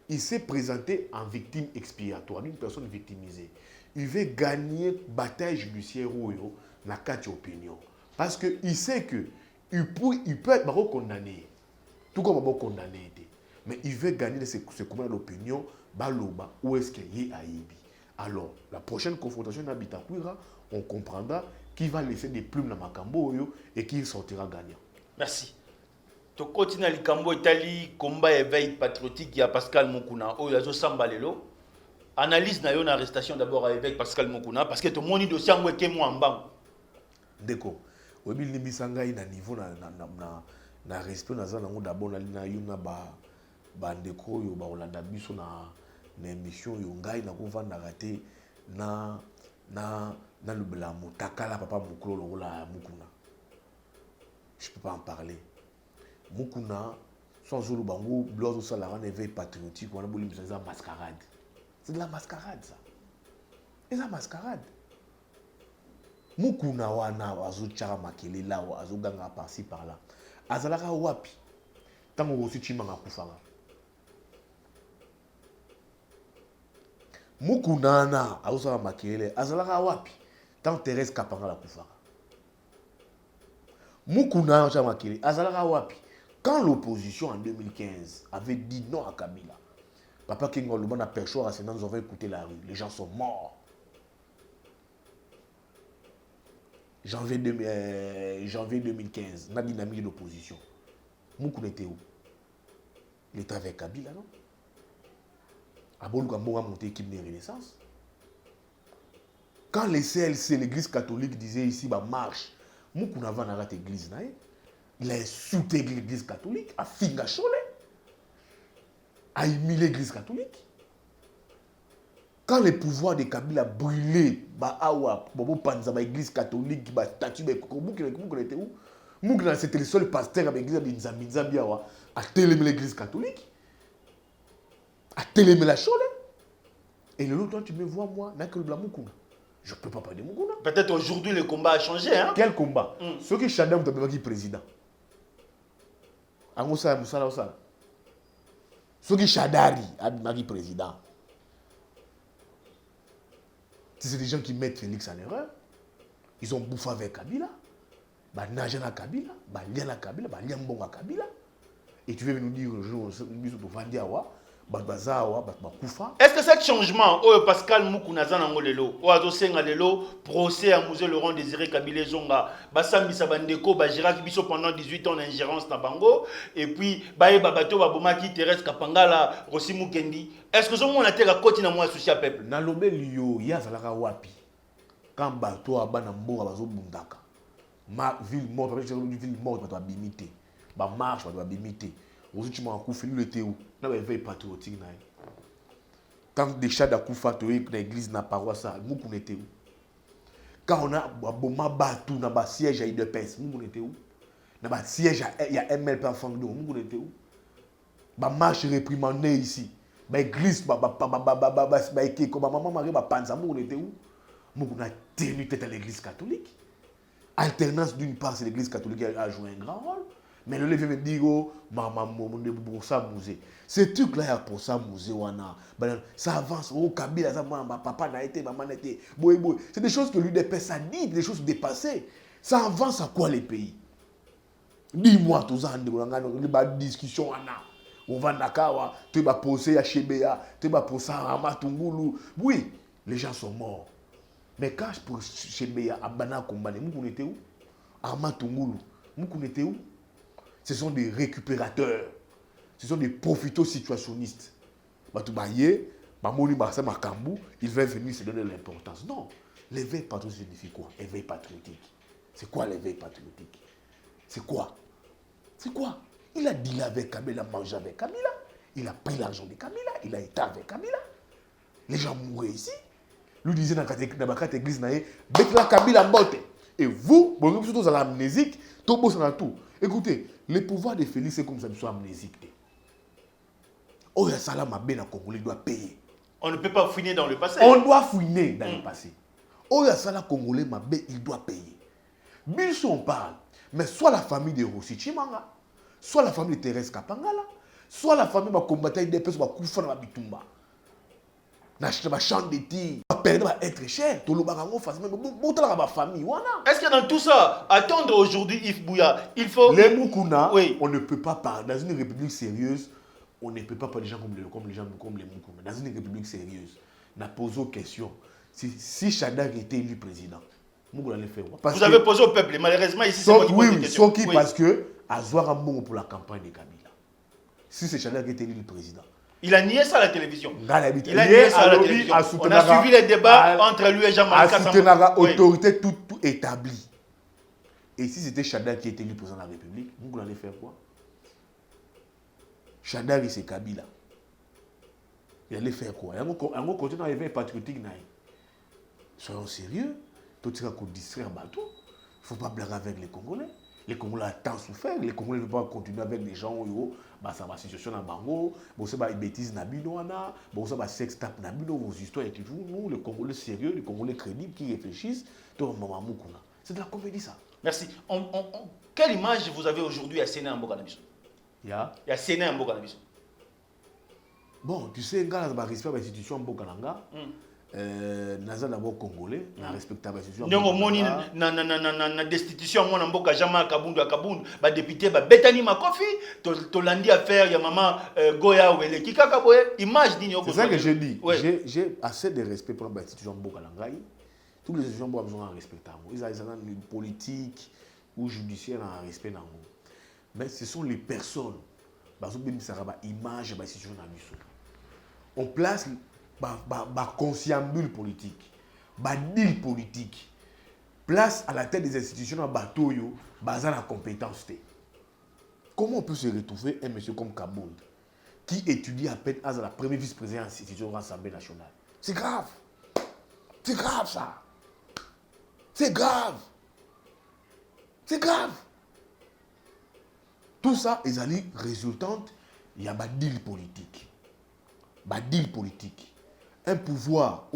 il s'est présenté en victime expiatoire, une personne victimisée. Il veut gagner bataille judiciaire dans la carte d'opinion. Parce qu'il sait qu'il peut être condamné. Tout comme il peut être condamné. Mais il veut gagner ce combat d'opinion, où est-ce qu'il y a Yibi. Alors, la prochaine confrontation dans Bitakwira, on comprendra qui va laisser des plumes dans Makambo et qui sortira gagnant. Merci. To continue likambo etali combat éveil patriotique ya Pascal Mukuna oyo azo samba lelo. Analyse na yo na arrestation d'abord avec Pascal Mukuna parce que to moni dossier ngo ke mo ambang. Ndeko. Obi limbisanga ina niveau na respect na zana ngo d'abord na yuna ba ndeko yo ba olanda biso na émission yo ngai na kovanda raté na le blanc takala papa mukolo la Mukuna. Je peux pas en parler. Mukuna sans zulu bango blozo ça la rend éveil patriotique on a voulu ça mascarade. C'est de la mascarade ça. Et ça mascarade. Mukuna wana azo tchara makele là azo ganga par-ci par là. Azalaka wapi. Tango aussi chimanga kufanga. Mukuna na azo sala makele azalaka wapi. Tant Thérèse Kapanga la kufanga. Mukuna na makele azalaka wapi. Quand l'opposition en 2015 avait dit non à Kabila, Papa King Oluban a perché à nous avons écouté la rue. Les gens sont morts. Janvier 2015, la dynamique de l'opposition. Moukoun était où? Il était avec Kabila, non? Abou Lukambo a monté l'équipe de Renaissance. Quand les CLC, l'église catholique, disait ici, bah marche, Moukoun avait raté l'église, il a insulté l'église catholique, a finga chole, a humilié l'église catholique. Quand les pouvoirs de Kabila brûlaient, l'église catholique, la statue, était où? C'était le seul pasteur de l'église à télémer l'église catholique, à télémer la chole. Et le temps, tu me vois, moi, je ne peux pas parler de Mukuna. Peut-être aujourd'hui, le combat a changé. Hein? Quel combat? Ceux qui Chadam ont été président. Ceux qui Chadari a été président. C'est des gens qui mettent Félix en erreur. Ils ont bouffé avec Kabila. Bah nagé na Kabila, bah lien na Kabila, bah lien bon à Kabila. Et tu veux nous dire un jour nous pour Vandiawa, bah bazawa, bah koufa. Est-ce que ce changement oh Pascal Mukuna zanango lelo, o azo senga lelo procès à Musée Laurent Désiré Kabila Zonga, ba Sambi Sabandeko, ba Gérard Biso pendant 18 ans d'ingérence na bango et puis ba babato ba bomaki Thérèse Kapangala, Rossi Mukendi. Est-ce que ce monde a été la côte na moi associé à peuple? Na lobé liyo ya zalaka wapi. Quand bato abana mbonga bazo bundaka. Ma ville morte, ville morte bato abimité. Ba marche bato abimité. Aujourd'hui tu m'as coupé lui était où? Na ba veille patriotique na. Quand des chats d'akufa toé dans l'église na paroisse ça, Mukuna était où? Quand on a boma batu na ba siège à IDPS, Mukuna était où? Na ba siège il y a ML par Fangdo, Mukuna était où? Ba marche réprimandée ici. Ba église ba eke comme maman Marie ba panza, Mukuna était où? Mukuna a tenu tête à l'église catholique. Alternance d'une part, c'est l'église catholique a joué un grand rôle. Mais le levé me dit, oh, maman, pour ça, musée. Ce truc-là, pour ça, musée, ça avance. Oh, Kabila, ça, papa n'a été, maman n'a été. C'est des choses que l'UDPS a dit, des choses dépassées. Ça avance à quoi les pays? Dis-moi, tous les discussions, on va Nakawa, tu vas poser à Chebea, tu vas poser à Matungulu. Oui, les gens sont morts. Mais quand je pour Chebea, à Bana Kombane, Mukuna était où? À Matungulu, Mukuna était où? Ce sont des récupérateurs. Ce sont des profito-situationnistes. Ils veulent venir se donner l'importance. Non. L'éveil patriotique signifie quoi? Éveil patriotique. C'est quoi l'éveil patriotique? C'est quoi? C'est quoi? Il a dealé avec Kabila, mangé avec Kabila. Il a pris l'argent de Kabila. Il a été avec Kabila. Les gens mouraient ici. Lui disait dans la carte église, la Kabila mbote. Et vous, vous êtes à l'amnésique, tout le monde tout. Écoutez, le pouvoir de Félix, c'est comme ça, ils sont amnésiques. Oh, il y a ça là, ma belle Congolais doit payer. On ne peut pas fouiner dans le passé. On doit fouiner dans le passé. Oh, il y a ça là, Congolais, ma belle, il doit payer. Bill, on parle. Mais soit la famille de Rossi Chimanga, soit la famille de Thérèse Kapangala, soit la famille de combattant des personnes qui ont fait la bitumba. N'achète pas champ de tir. Perdre va être cher. Tout le monde va faire ma famille. Est-ce que dans tout ça, attendre aujourd'hui, Yves Bouya, il faut. Les Mukuna, oui. On ne peut pas parler. Dans une république sérieuse, on ne peut pas parler des gens comme les Mukuna. Dans une république sérieuse, on a posé une question. Si Shadak était élu président, Vous avez posé au peuple, malheureusement ici c'est moi qui pose des questions. Oui, parce que Azoar a bon pour la campagne de Kabila. Si c'est Chadar qui était élu le président. Il a nié ça à la télévision. Il a nié ça à la télévision. On a suivi les débats entre lui et Jean-Marc Kassam. Il a autorité tout établie. Et si c'était Chadar qui était élu président de la République, vous allez faire quoi? Chadar, c'est Kabila. Il allait faire quoi? Il y a un côté dans les veilles patriotiques. Soyons sérieux. Tout ce qu'on distrait en bateau. Il ne faut pas blaguer avec les Congolais. Les Congolais ont tant souffert. Les Congolais ne peuvent pas continuer avec des gens où ça va situation dans Bango. Bon, ça va bêtises nabino ana. Bon, ça va sex tap nabino. Vos histoires et tout. Nous, les Congolais sérieux, les Congolais crédibles qui réfléchissent. C'est de la comédie ça. Merci. Quelle image vous avez aujourd'hui à Sénat en Bokanabiso? Il y a Sénat en Bokanabiso. Bon, tu sais, quand on a respect à l'institution en Bokananga, naza d'abord congolais, na respectable institution. Ndongo moni na destitution mona mboka jama kabundu akabundu ba député ba betani makofi to landi affaire ya maman Goya wele kikaka boye image digne. C'est ça que je dis. J'ai assez de respect pour l'institution mboka langai. Tous les institutions ont besoin de respecter. Ils ont une politique ou judiciaire en respect nango. Mais ce sont les personnes bazo bim saraba image ba institution na biso. On place conciliabule politique, deal politique, place à la tête des institutions dans bateau basé sur la compétence. Comment on peut se retrouver un monsieur comme Kabound qui étudie à peine à la première vice-présidente de l'institution de l'Assemblée nationale? C'est grave. C'est grave ça. C'est grave. C'est grave. Tout ça est résultante, il y a un deal politique. Un pouvoir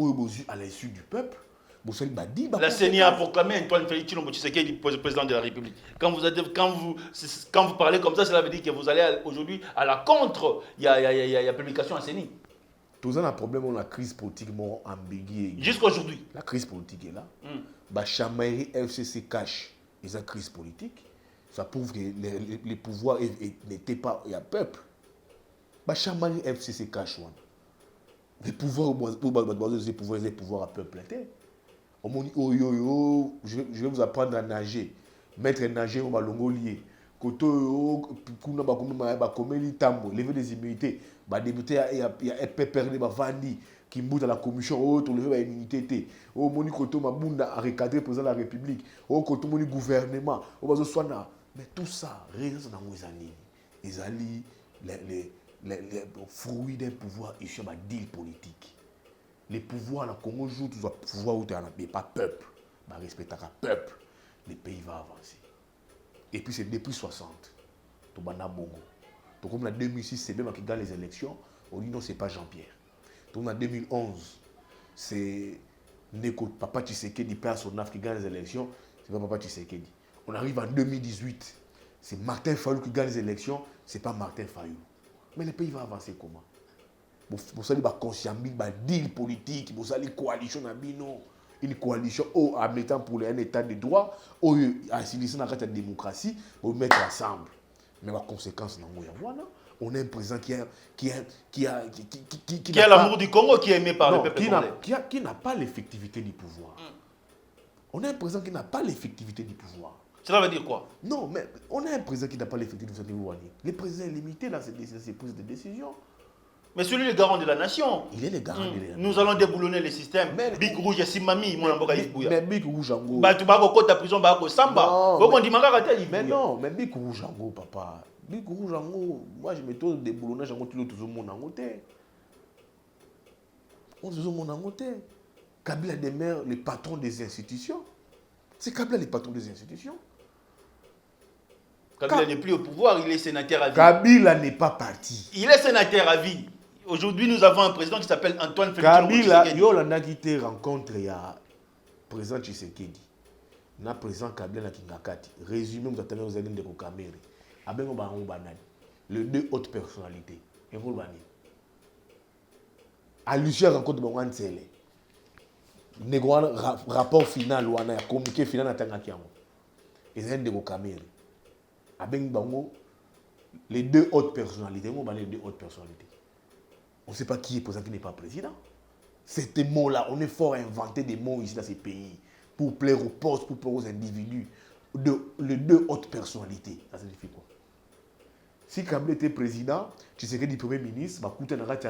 à l'issue du peuple. La CENI a proclamé Antoine Félix Tshilombo Tshisekedi président de la République. Quand vous parlez comme ça, cela veut dire que vous allez aujourd'hui à la contre. Il y a publication à CENI. Tout ça, un problème, la crise politique ambiguë. Jusqu'aujourd'hui. La crise politique est là. Chamaïri FCC cache les crises politiques. Ça prouve que les pouvoirs n'étaient pas. Il y a peuple. Chamaïri FCC cache. Les pouvoirs à peuple. Je vais vous apprendre à nager. Maître nager, on va l'ongolier. Lever des immunités. Débuter, il y a un pépère de Vandi qui mboute à la commission. Lever des immunités. Moni Koto Mabunda a recadré le président de la République. Koto Moni gouvernement. Mais tout ça, reste dans nos années. Les fruits d'un pouvoir issu d'un deal politique. Les pouvoirs, le Congo joue tous les pouvoirs où tu n'as pas peuple. Respecter le peuple, le pays va avancer. Et puis c'est depuis 60. Tu as Bongo. Donc comme en 2006, c'est même qui gagne les élections. On dit non, ce n'est pas Jean-Pierre. Donc en 2011, c'est Papa Tshisekedi, Père Sonaf qui gagne les élections. Ce n'est pas Papa Tshisekedi. On arrive en 2018. C'est Martin Fayou qui gagne les élections. Ce n'est pas Martin Fayou. Mais le pays va avancer comment? Vous allez concilier un deal politique, vous allez coalition une coalition en mettant pour un état de droit, ou en s'initiant dans la démocratie, pour mettre ensemble. Mais la conséquence, on a un président qui a l'amour du Congo, qui est aimé par le peuple congolais. Qui n'a pas l'effectivité du pouvoir. On a un président qui n'a pas l'effectivité du pouvoir. Cela veut dire quoi? Non, mais on a un président qui n'a pas l'effectivité du pouvoir. Le président est limité dans ses prises de décision. Mais celui est le garant de la nation. Il est le garant de la nation. Nous allons déboulonner le système. Big Rouge et Simami, mon amboka Isbouya. Mais Big Rouge en gros. Tu vas au ta prison, tu vas Samba. Mais non, mais Big Rouge en gros, papa. Big Rouge en gros, moi je me trouve déboulonnage en gros, tout le monde en côté. On se monde en côté. Kabila demeure le patron des institutions. C'est Kabila le patron des institutions. Kabila n'est plus au pouvoir, il est sénateur à vie. Kabila n'est pas parti. Il est sénateur à vie. Aujourd'hui, nous avons un président qui s'appelle Antoine Félix Kabila, Yolanda qui te rencontre, il y a président Tshisekedi. Na président Kabila qui Kingakati. Résumé, vous attendez aux années de Kokamere. Les deux autres personnalités. Et vous le banez. À Lucien rencontre Bangan Tsele. Négouan rapport final ou un communiqué final à Tangakiamo. Ils ont de Kokamere. Les deux autres personnalités. Les deux autres personnalités. On ne sait pas qui est président, qui n'est pas président. Ces mots-là, on est fort à inventer des mots ici dans ces pays. pour plaire aux postes, pour plaire aux individus, les deux hautes personnalités. Ça signifie quoi? Si Kabila était président, tu sais que du premier ministre,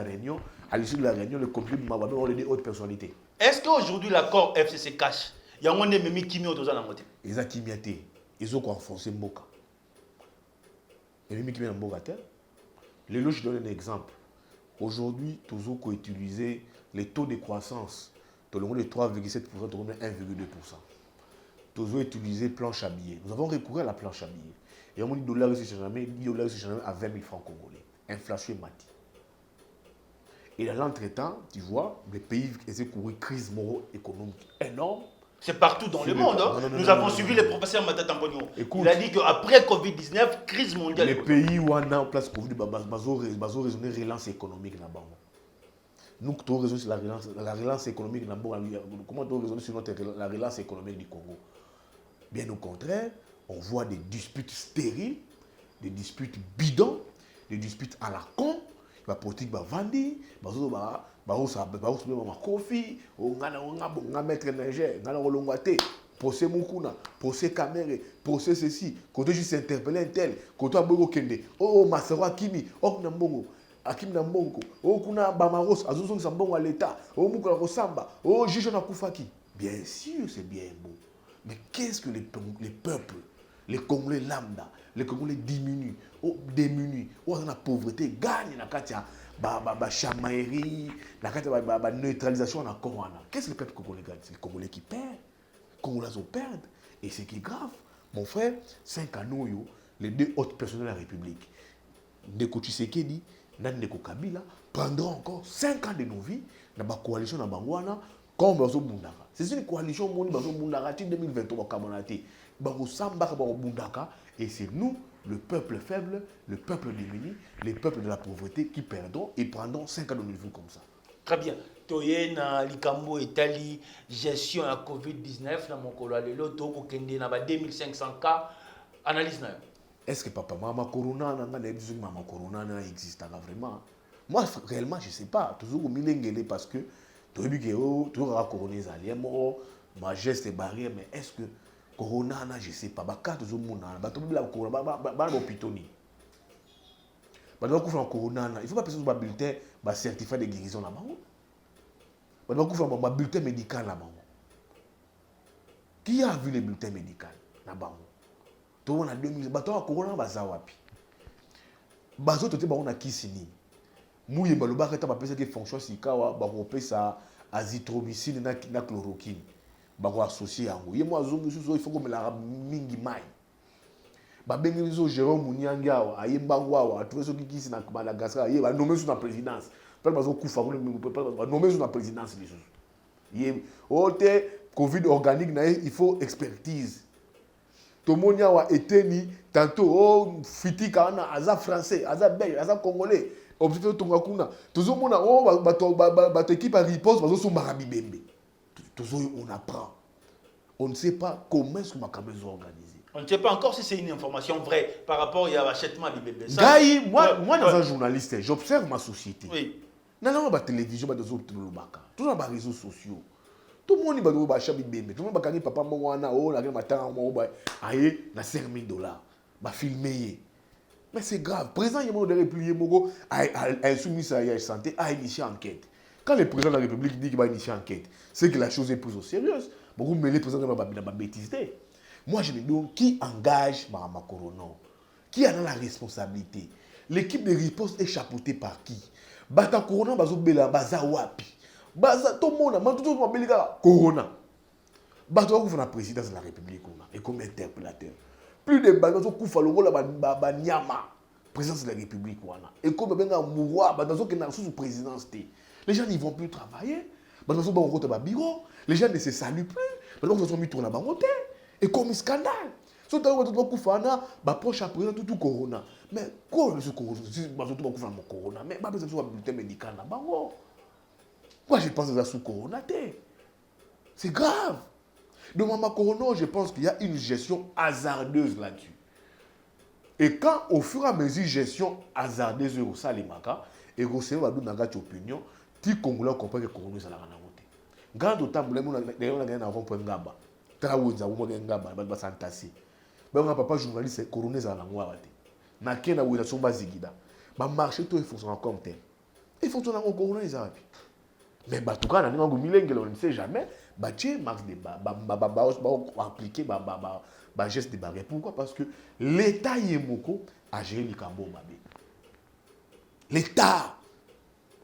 réunion, à l'issue de la réunion, le comité de Mababé ont les deux hautes personnalités. Est-ce qu'aujourd'hui l'accord FCC cache? Il y a un monde qui Kimi autour de la moitié. Ils ont Kimiaté. Ils ont renforcé Mboka. Et même Kimi Mboka. Les lots, je donne un exemple. Aujourd'hui, tous ont utilisé les taux de croissance. Tout le monde est 3,7%, tout le monde est 1,2%. Tous ont utilisé planche à billets. Nous avons recouru à la planche à billets. Et on dit dollar à 20 000 francs congolais. Inflation est mati. Et dans l'entretemps, tu vois, les pays ont couru une crise moro-économique énorme. C'est partout dans le monde. Nous avons suivi le professeur Matata Mpogno. Il a dit qu'après Covid-19, crise mondiale. Les pays où on a en place Covid, ils ont raisonné relance économique. Nous, tu as raisonné sur la relance économique. Comment tu as raisonné sur la relance économique du Congo? Bien au contraire, on voit des disputes stériles, des disputes bidons, des disputes à la con. La politique va vendre, Kofi, on mettre Niger, on va procès Mukuna, procès Kamere, procès ceci, quand je suis interpellé un tel, quand tu as Bogo Kende, oh Masara Kimi, oh Nambongo, Akim Nambongo, oh Kuna Bamaros, Azuzong Sambongo à l'État, oh Mukula Rosamba, oh Jijona Koufaki. Bien sûr, c'est bien beau. Mais qu'est-ce que les peuples, les Congolais lambda, les Congolais démunis, la pauvreté gagne la katia, chamaillerie, la neutralisation en accord. Qu'est-ce que le peuple congolais gagne? C'est les Congolais qui perdent. Les Congolais perdent. Et ce qui est grave, mon frère, 5 anneaux, les deux hautes personnes de la République, Ndeko Tshisekedi, Ndeko Kabila, prendront encore 5 ans de nos vies dans la coalition de Bangwana, comme Bazo Bundaka. C'est une coalition qui Bazo Bundaka, 2023, et c'est nous, le peuple faible, le peuple démuni, les peuples de la pauvreté qui perdront et prendront 5 ans de niveau comme ça. Très bien. Toye na likambo etali gestion à Covid-19 na mokolo lelo to ko kende na ba 2500 cas analyse na. Est-ce que papa mama corona na dit que mama corona na existe vraiment? Moi réellement je sais pas, toujours au milengele parce que tu dis que toujours à corona zaliemo, ma geste barrière, mais est-ce que corona je sais pas, ba carte zo mona, ba to la corona ba pitoni. Ba do ko corona il faut pas penser sur bulletin, ba certificat de guérison là-bas. Ba do ko ba bulletin médical là-bas. Qui a vu les bulletins médicaux là-bas? Tout on a 2000 ba to corona ba za wapi. Ba zo to te ba on a kisini. Mouye ba lo ba reta ba penser que fonction sikawa ba ko pesa azithromycine na chloroquine. Bako associé yango ye mo azongi suso il faut que la mingi mai ba bengi zo Jérôme Munyangi awa ayemba ngwa atuwe so kikisi na Madagascar ye ba nommé sur la présidence pas bazo kufa ko ba nommé sur la présidence les choses ye ote covid organique na il faut expertise tomonia wa eteni tantôt oh fitika na aza français aza belge aza congolais objectif tonga kuna tozo mona oh ba équipe à riposte bazo so marabi bembe. On apprend. On ne sait pas comment est-ce que ma caméra est organisée. On ne sait pas encore si c'est une information vraie par rapport à l'achètement des bébés. Gaï, moi, dans un journaliste, j'observe ma société. Oui. Dans la télévision, dans les autres réseaux sociaux. Tout le monde va acheter des bébés. Tout le monde va gagner papa, moi, na $5 000. Va filmer. Mais c'est grave. Président, il y a un république a soumis à la santé, a initié enquête. Quand le président de la République dit qu'il va initier enquête, c'est que la chose est plus au sérieux. Beaucoup mêlent le président de la bêtise. Moi, je me demande qui engage Mahama Corona? Qui a la responsabilité? L'équipe de riposte est chapeautée par qui? Bata Corona, bazo bela, baza wapi? Baza, tout le monde, tout le monde, Corona. Bato va la présidence de la République et comme interpellateur. Plus de bazo koufa le rôle ba nyama. Présidence de la République et comme benga mouwa, bazo qui na sous présidence. Les gens n'y vont plus travailler. Les gens ne se saluent plus. Ils sont mis tourner à la et comme un scandale. Si tu as proche à présent tout corona. Mais quoi ce corona? Corona. Mais pas besoin de bulletin médical là-bas. Moi je pense que c'est sous corona. C'est grave. Donc Mama Corona, je pense qu'il y a une gestion hasardeuse là-dessus. Et quand au fur et à mesure gestion hasardeuse au Salimaka et au Sénégal va donner une opinion. Si les Congolais comprennent que le Corona est là. Quand on a gagné un rond-point Ngaba, Traouza ou Mogengaba, Baba Santasi. Ben papa journaliste coroné za la moi bate. Na kena ou la somba zigida. Ba marché tout il faut son comme tel. Il faut son en coroné za. Mais bah tout cas na ngo milengelo on ne sait jamais. Bah tu marque des ba appliquer ba geste de barrière. Pourquoi? Parce que l'état yemoko a géré le cambo babé. L'état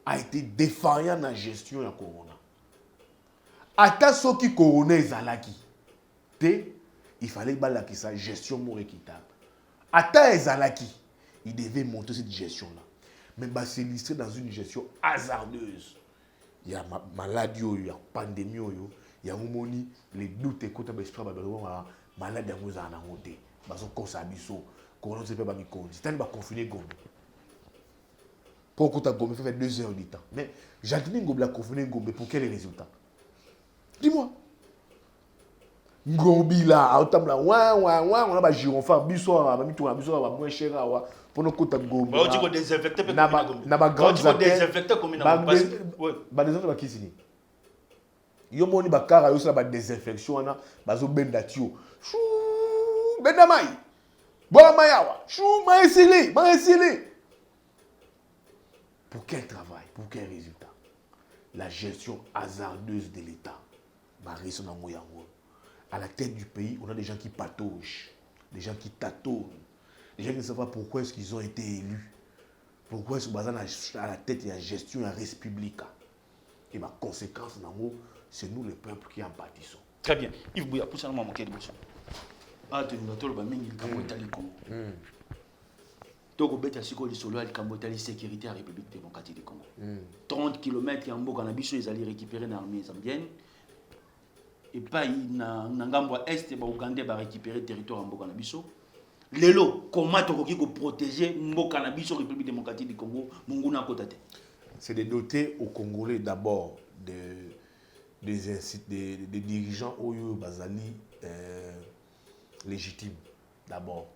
a été défaillant dans la gestion de la corona. Ata soki corona ezalaki te, il fallait que sa gestion more équitable. Ata ezalaki, il devait monter cette gestion-là. Mais bah, c'est listé dans une gestion hasardeuse. Il y a maladie, il y a pandémie, il y a les doutes et côté d'esprit, maladie à nous en monté. Parce que ça biso, corona c'est pas mi cause. C'est pas confiné gomme. Pourquoi tu as gomme fait 2 heures du temps? Mais j'attendais gomme la confiné gomme pour quel résultat? Dis-moi. Ngobila, autamla, on a pas gyrophare, bisoir, moins cher, pour nos côtés Ngobila. On dit qu'on désinfecte peu. N'a pas grande désinfecte comme une ambasse. Bah des autres qui signé. Yo moni ba kara yo ça ba désinfection na bazo benda tio. Chou benda mai. Bola mayawa. Chou ma esili. Pour quel travail, pour quel résultat? La gestion hasardeuse de l'État. À la tête du pays, on a des gens qui pataugent, des gens qui tâtonnent, des gens qui ne savent pas pourquoi est-ce qu'ils ont été élus, pourquoi est-ce qu'ils à la tête de la gestion de la République. Et ma conséquence, c'est nous le peuple qui en bâtissons. Très bien. Yves Bouya, pour ça, on m'a manqué de bousson. Ah, tu nous as dit que donc, on a solo la sécurité à la République démocratique du Congo. 30 km en Bokanabiso, ils allaient récupérer l'armée zambienne. Et pas Nangambo Est, Ougandais va récupérer le territoire en Bokanabiso. Lelo, comment tu peux protéger Mbokanabiso, République démocratique du Congo, Munguna Kotate? C'est de doter aux Congolais d'abord des dirigeants Oyo Bazali légitimes. D'abord.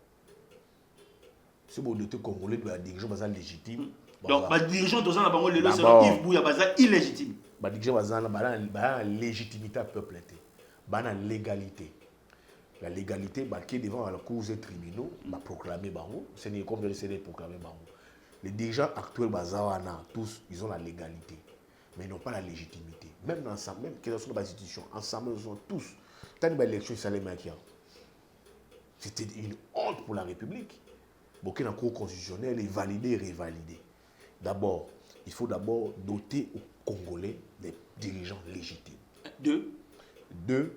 C'est pour doter Congolais de la dirigeant Bazali légitime. Donc, les dirigeants de Zanabangol, c'est Yves Bouya Bazali illégitime. Les dirigeants Bazali, la légitimité du peuple. La légalité. La légalité, qui est devant la cour des tribunaux, proclamé Bango. C'est comme je l'ai proclamé Bango. Les dirigeants actuels, tous, ils ont la légalité. Mais ils n'ont pas la légitimité. Même ensemble, même qu'ils sont dans l'institution, ensemble, ils sont tous. Tant que l'élection, c'était une honte pour la République. La Cour constitutionnelle est validée et révalidée. D'abord, il faut d'abord doter aux Congolais des dirigeants légitimes. Deux,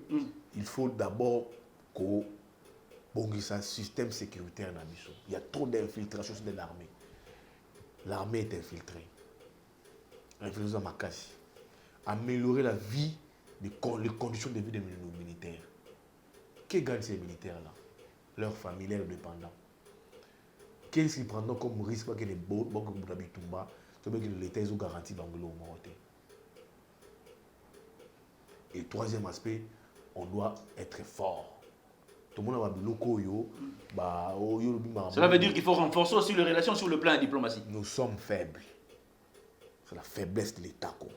il faut d'abord qu'on ait un système sécuritaire dans la mission. Il y a trop d'infiltration de l'armée. L'armée est infiltrée. L'infiltration Makassi. Améliorer la vie, les conditions de vie des militaires. Qui gagnent ces militaires-là? Leurs familles, leurs dépendants. Qu'est-ce qu'ils prennent comme risque que les banques de Bitumba, que l'État ont garanti l'Anglo au Maroc? Et troisième aspect, on doit être fort. Tout le monde a dit cela veut dire qu'il faut renforcer aussi les relations sur le plan de la diplomatie. Nous sommes faibles. C'est la faiblesse de l'État congolais.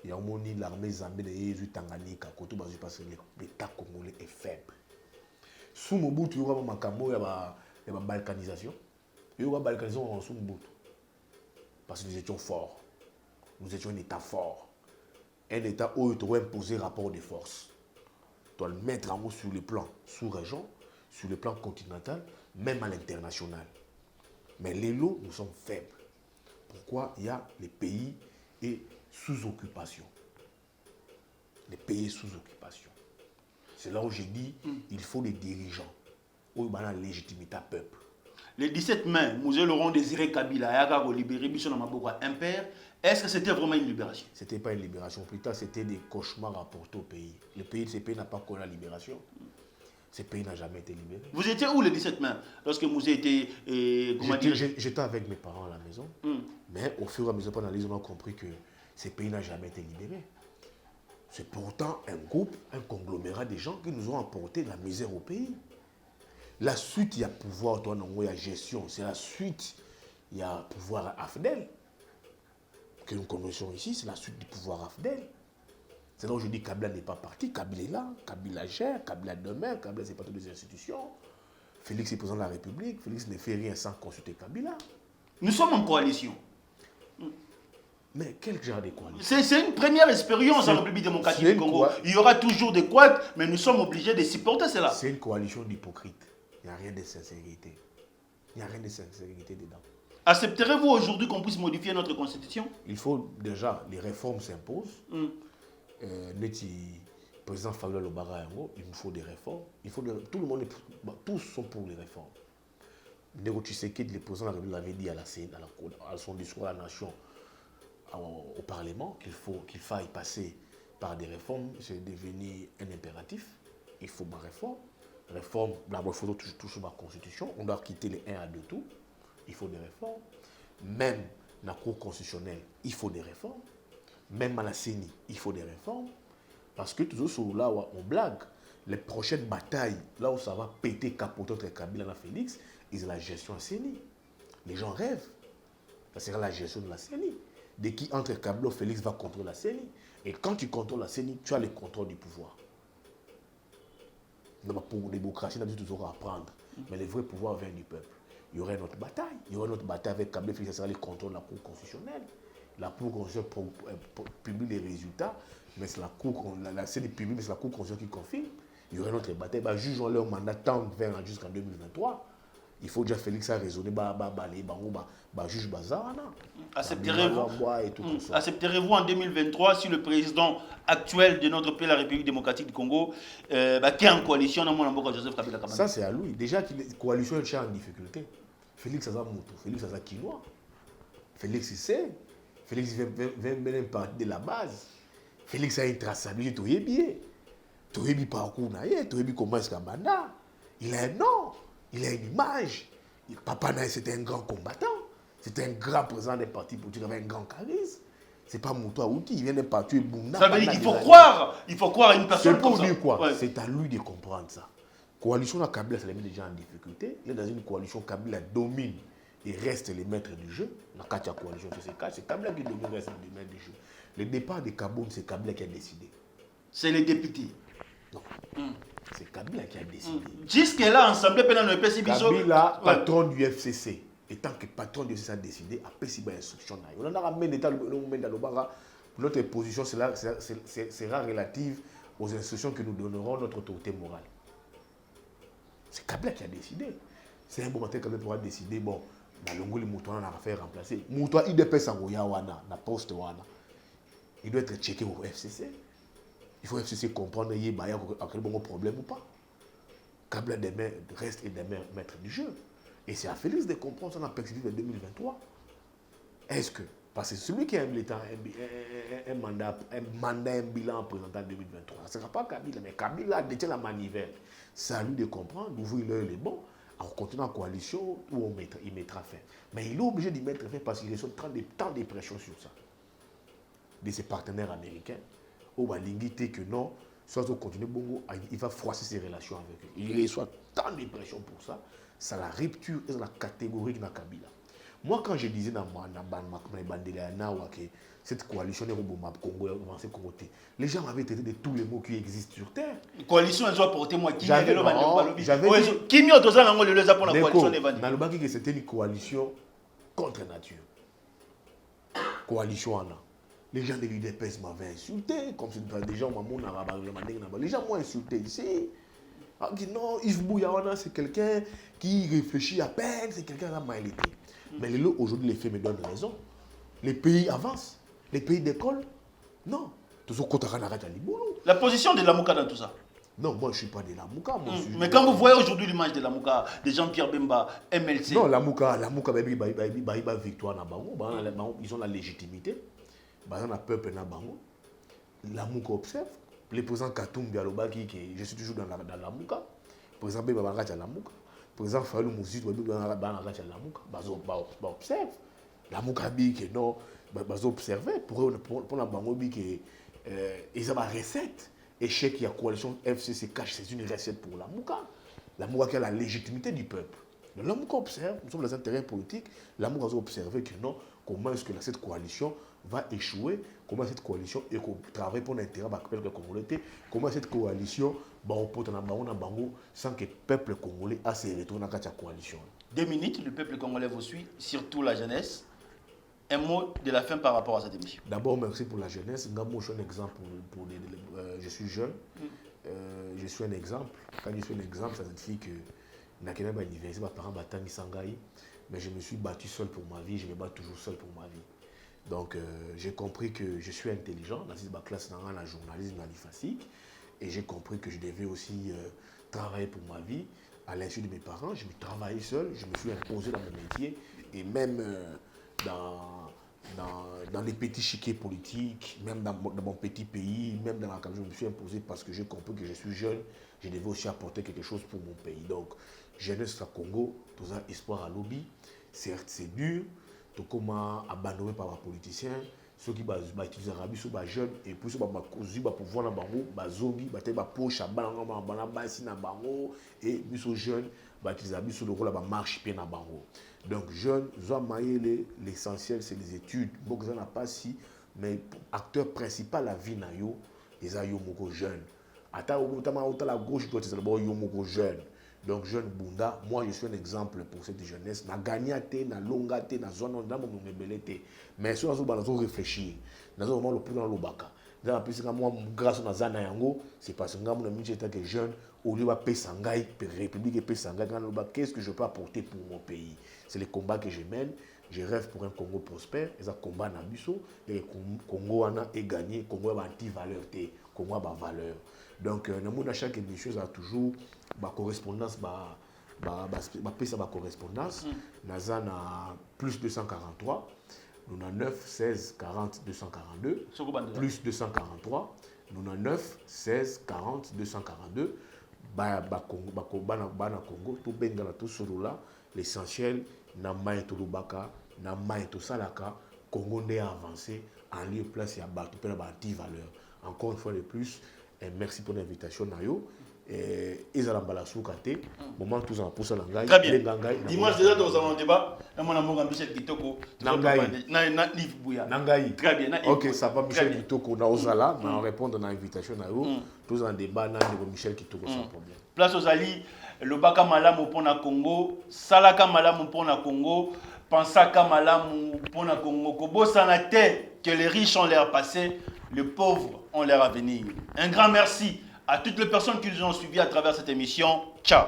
Il y a l'armée zambienne et les Tanganyika, parce que l'État congolais est faible. Sous Mobutu, il y aura une balkanisation. Il y aura une balkanisation sous Mobutu. Parce que nous étions forts. Nous étions un État fort. Un État où il doit imposer rapport de force. Il doit le mettre en haut sur le plan sous-région, sur le plan continental, même à l'international. Mais les lots, nous sommes faibles. Pourquoi? Il y a les pays et sous occupation. Les pays sous occupation. C'est là où j'ai dit il faut des dirigeants. Où il y a la légitimité à peuple. Le 17 mai, Mosée Laurent Désiré Kabila a libéré Bichon Maboka impère. Est-ce que c'était vraiment une libération? Ce n'était pas une libération. Plus tard, c'était des cauchemars rapportés au pays. Ce pays n'a pas connu la libération. Ce pays n'a jamais été libéré. Vous étiez où le 17 mai? Lorsque Mosée était... J'étais avec mes parents à la maison. Mais au fur et à mesure, pendant l'analyse, on a compris que ce pays n'a jamais été libéré. C'est pourtant un groupe, un conglomérat de gens qui nous ont apporté la misère au pays. La suite, il y a pouvoir, il y a gestion. C'est la suite, il y a pouvoir AFDEL. Que nous connaissons ici, c'est la suite du pouvoir AFDEL. C'est donc je dis Kabila n'est pas parti, Kabila est là, Kabila gère, Kabila demain, Kabila c'est pas toutes les institutions. Félix est président de la République, Félix ne fait rien sans consulter Kabila. Nous sommes en coalition. Mais quel genre de coalition? C'est une première expérience en République démocratique du Congo. Il y aura toujours des couacs, mais nous sommes obligés de supporter cela. C'est une coalition d'hypocrites. Il n'y a rien de sincérité. Il n'y a rien de sincérité dedans. Accepterez-vous aujourd'hui qu'on puisse modifier notre constitution? Il faut déjà, les réformes s'imposent. Le président Fabien Lobara, il nous faut des réformes. Tout le monde, tous sont pour les réformes. Nego Tshisekedi, le président de la République, l'avait dit à son discours à la nation, au Parlement, qu'il faille passer par des réformes. C'est devenu un impératif. Il faut ma réforme. Réforme, d'abord, il faut toucher ma constitution. On doit quitter les 1 à 2 tours. Il faut des réformes. Même dans la Cour constitutionnelle, il faut des réformes. Même à la CENI, il faut des réformes. Parce que toujours là où on blague, les prochaines batailles, là où ça va péter, capoter entre Kabila et Félix, c'est la gestion à CENI. Les gens rêvent. Ça sera la gestion de la CENI. Dès qu'entre Kabila et Félix va contrôler la CENI. Et quand tu contrôles la CENI, tu as le contrôle du pouvoir. Pour la démocratie, on a toujours à apprendre. Mais le vrai pouvoir vient du peuple. Il y aurait notre bataille. Il y aurait notre bataille avec Kabila et Félix, ça sera le contrôle de la Cour constitutionnelle. La Cour constitutionnelle publie les résultats, mais c'est la CENI publie, mais c'est la Cour constitutionnelle qui confirme. Il y aurait notre bataille. Jugeons leur mandat tant jusqu'en 2023. Il faut déjà Félix a raisonné, juge Bazar. Accepterez-vous en 2023 si le président actuel de notre pays, la République démocratique du Congo, qui est en coalition avec Joseph Kabila Kabange? Ça, c'est à lui. Déjà, la coalition est en difficulté. Félix a Moutou, Félix a Kinois. Félix, il sait. Félix vient même partir de la base. Félix a une traçabilité, tu es bien. Tu es bien parcours, tu es bien comment est-ce qu'il a. Il a un nom, il a une image. Papa Naï, c'était un grand combattant. C'était un grand président des partis politiques avec un grand charisme. Ce n'est pas Moutou Aouti, il vient de partir. Ça veut dire qu'il faut croire à une personne comme ça. C'est pour lui quoi? Ouais. C'est à lui de comprendre ça. Coalition à Kabila, ça les met déjà en difficulté. Il est dans une coalition, Kabila domine et reste les maîtres du jeu. Dans la coalition, c'est Kabila qui domine et reste les maîtres du jeu. Le départ de Kaboum, c'est Kabila qui a décidé. C'est les députés. Non. C'est Kabila qui a décidé. Jusque-là, ensemble, pendant le PCB. Kabila, patron du FCC. Et tant que patron du FCC a décidé, après, c'est une instruction. On a ramené l'État, notre position sera relative aux instructions que nous donnerons notre autorité morale. C'est Kabila qui a décidé. C'est un bon matin que Kabila pourra décider, bon, dans le Ngoli Moutouana, on a fait remplacer. Moutouana, il dépêche en Goyawana, dans poste Wana. Il doit être checké au FCC. Il faut FCC comprendre qu'il y a un problème ou pas. Kabila demain reste et demain maître du jeu. Et c'est à Félix de comprendre son perspective de 2023. Est-ce que, parce que celui qui a un mandat, un bilan présentant en 2023, ce ne sera pas Kabila, mais Kabila détient la manivelle. C'est à lui de comprendre, d'ouvrir l'œil les bons, en continuant en coalition où il mettra fin. Mais il est obligé d'y mettre fin parce qu'il reçoit tant de pression sur ça. De ses partenaires américains, où il que non, soit au continent Bongo, il va froisser ses relations avec eux. Il reçoit tant de pression pour ça. C'est la rupture et la catégorie de Kabila. Moi, quand je disais dans cette coalition est Congo, les gens m'avaient traité de tous les mots qui existent sur Terre. La coalition, elle doit porter moi qui j'avais qui mieux pour la coalition. C'était une coalition contre nature. Coalition Anna. Les gens de l'UDPS m'avaient insulté, comme si des gens les gens m'ont insulté ici. On dit non, Yves Bouyawana, c'est quelqu'un qui réfléchit à peine, c'est quelqu'un qui a mal été. Mais aujourd'hui, les faits me donnent raison. Les pays avancent, les pays décollent. Non. La position de Lamouka dans tout ça? Non, moi je ne suis pas de Lamouka. Mais quand vous voyez aujourd'hui l'image de Lamouka, de Jean-Pierre Bemba, MLC. Non, Lamouka, victoire dans Bango. Ils ont la légitimité. Ils ont le peuple dans Bango. Lamouka observe. Le président Katumbi Alobaki, je suis toujours dans Lamouka. Le président Bemba Baraja Lamouka. Le président Fayou Mouzid Baraja Lamouka. Observe. Lamouka dit que non, ils observé pour la Bango que ils ont une recette. Échec, il y a coalition FCC cache, c'est une recette pour Lamouka. Lamouka qui a la légitimité du peuple. Lamouka observe, nous sommes dans les intérêts politiques, Lamouka a observé que non, comment est-ce que cette coalition va échouer, comment cette coalition travaille pour l'intérêt de Congolais, comment cette coalition va opposer sans que le peuple congolais a ses retours dans la coalition. 2 minutes, le peuple congolais vous suit, surtout la jeunesse. Un mot de la fin par rapport à cette émission. D'abord, merci pour la jeunesse. Je suis un exemple je suis jeune. Je suis un exemple. Quand je suis un exemple, ça signifie que mes parents mais je me suis battu seul pour ma vie, je me bats toujours seul pour ma vie. Donc, j'ai compris que je suis intelligent dans cette classe dans la journalisme, dans l'IFASIC, et j'ai compris que je devais aussi travailler pour ma vie. À l'insu de mes parents, je me travaillais seul, je me suis imposé dans mon métier, et même dans les petits chiquiers politiques, même dans mon petit pays, même dans la campagne, je me suis imposé parce que j'ai compris que je suis jeune, je devais aussi apporter quelque chose pour mon pays. Donc, jeunesse à Congo, tout ça, espoir à lobby, certes c'est dur, tout comme abandonné par les politiciens, ceux qui utilisent l'Arabie, ceux qui jeunes, et puis ceux qui ont pouvoir dans le bango, zombie, ils ont poche à bango, et ils sont jeunes, ils utilisent le rôle de marche bien dans le bango. Donc, jeunes, l'essentiel c'est les études. Bon, ça n'a pas si, mais acteur principal de la vie, ils sont jeunes. À la gauche, ils sont jeunes. Donc, jeune Bunda, moi je suis un exemple pour cette jeunesse. Na gagné, na longa, na zone, na mon belete. Mais si on a réfléchir, nous avons le plus dans le baka. Grâce à Zana Yango, c'est parce que nous sommes jeunes, au lieu de payer Sangai, République et payer Sangai, qu'est-ce que je peux apporter pour mon pays? C'est le combat que je mène. Je rêve pour un Congo prospère. Et ça combat Nabiso. Et le Congo est gagné. Le Congo a anti-valeur. Le Congo a valeur. Donc, dans chaque émission, il y a toujours une correspondance. Correspondance. Nous avons plus 243. Nous avons 9, 16, 40, 242. Plus 243. Nous avons 9, 16, 40, 242. Congo, tout Bengala, tout Sorola. L'essentiel, Nama et Tolubaka, Nama et Tosalaka, Congo n'est avancé en lieu place et à battre valeur. Encore une fois de plus, et merci pour l'invitation. Et Zalambala Soukate, moment tous en poussant l'angai. Très bien. Dimanche déjà, nous avons un débat. Nous avons Michel Kitoko. Nangai. Très bien. Ok, ça va, Michel Kitoko. Nous allons répondre à l'invitation. Tous en débat, nous Michel Kitoko, sans problème. Place aux alliés. Le baka malamu pona Congo, salaka malamu pona Congo, pensaka malamu pona Congo. Kobosana te que les riches ont leur passé, les pauvres ont leur avenir. Un grand merci à toutes les personnes qui nous ont suivis à travers cette émission. Ciao.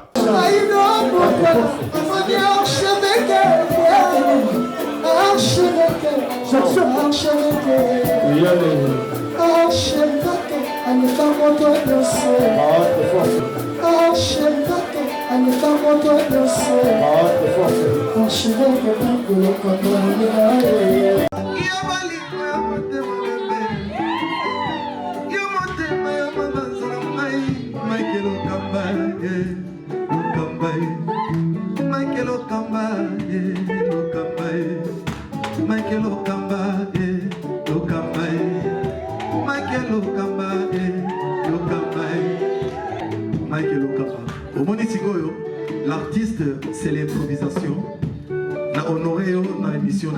L'artiste, c'est l'improvisation. La honoré dans l'émission.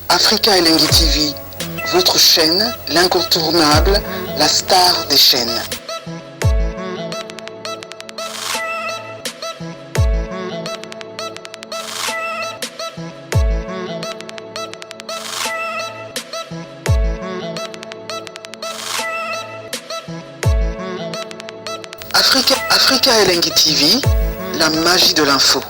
Africa Elengi TV, votre chaîne, l'incontournable, la star des chaînes. Africa Elengi TV, la magie de l'info.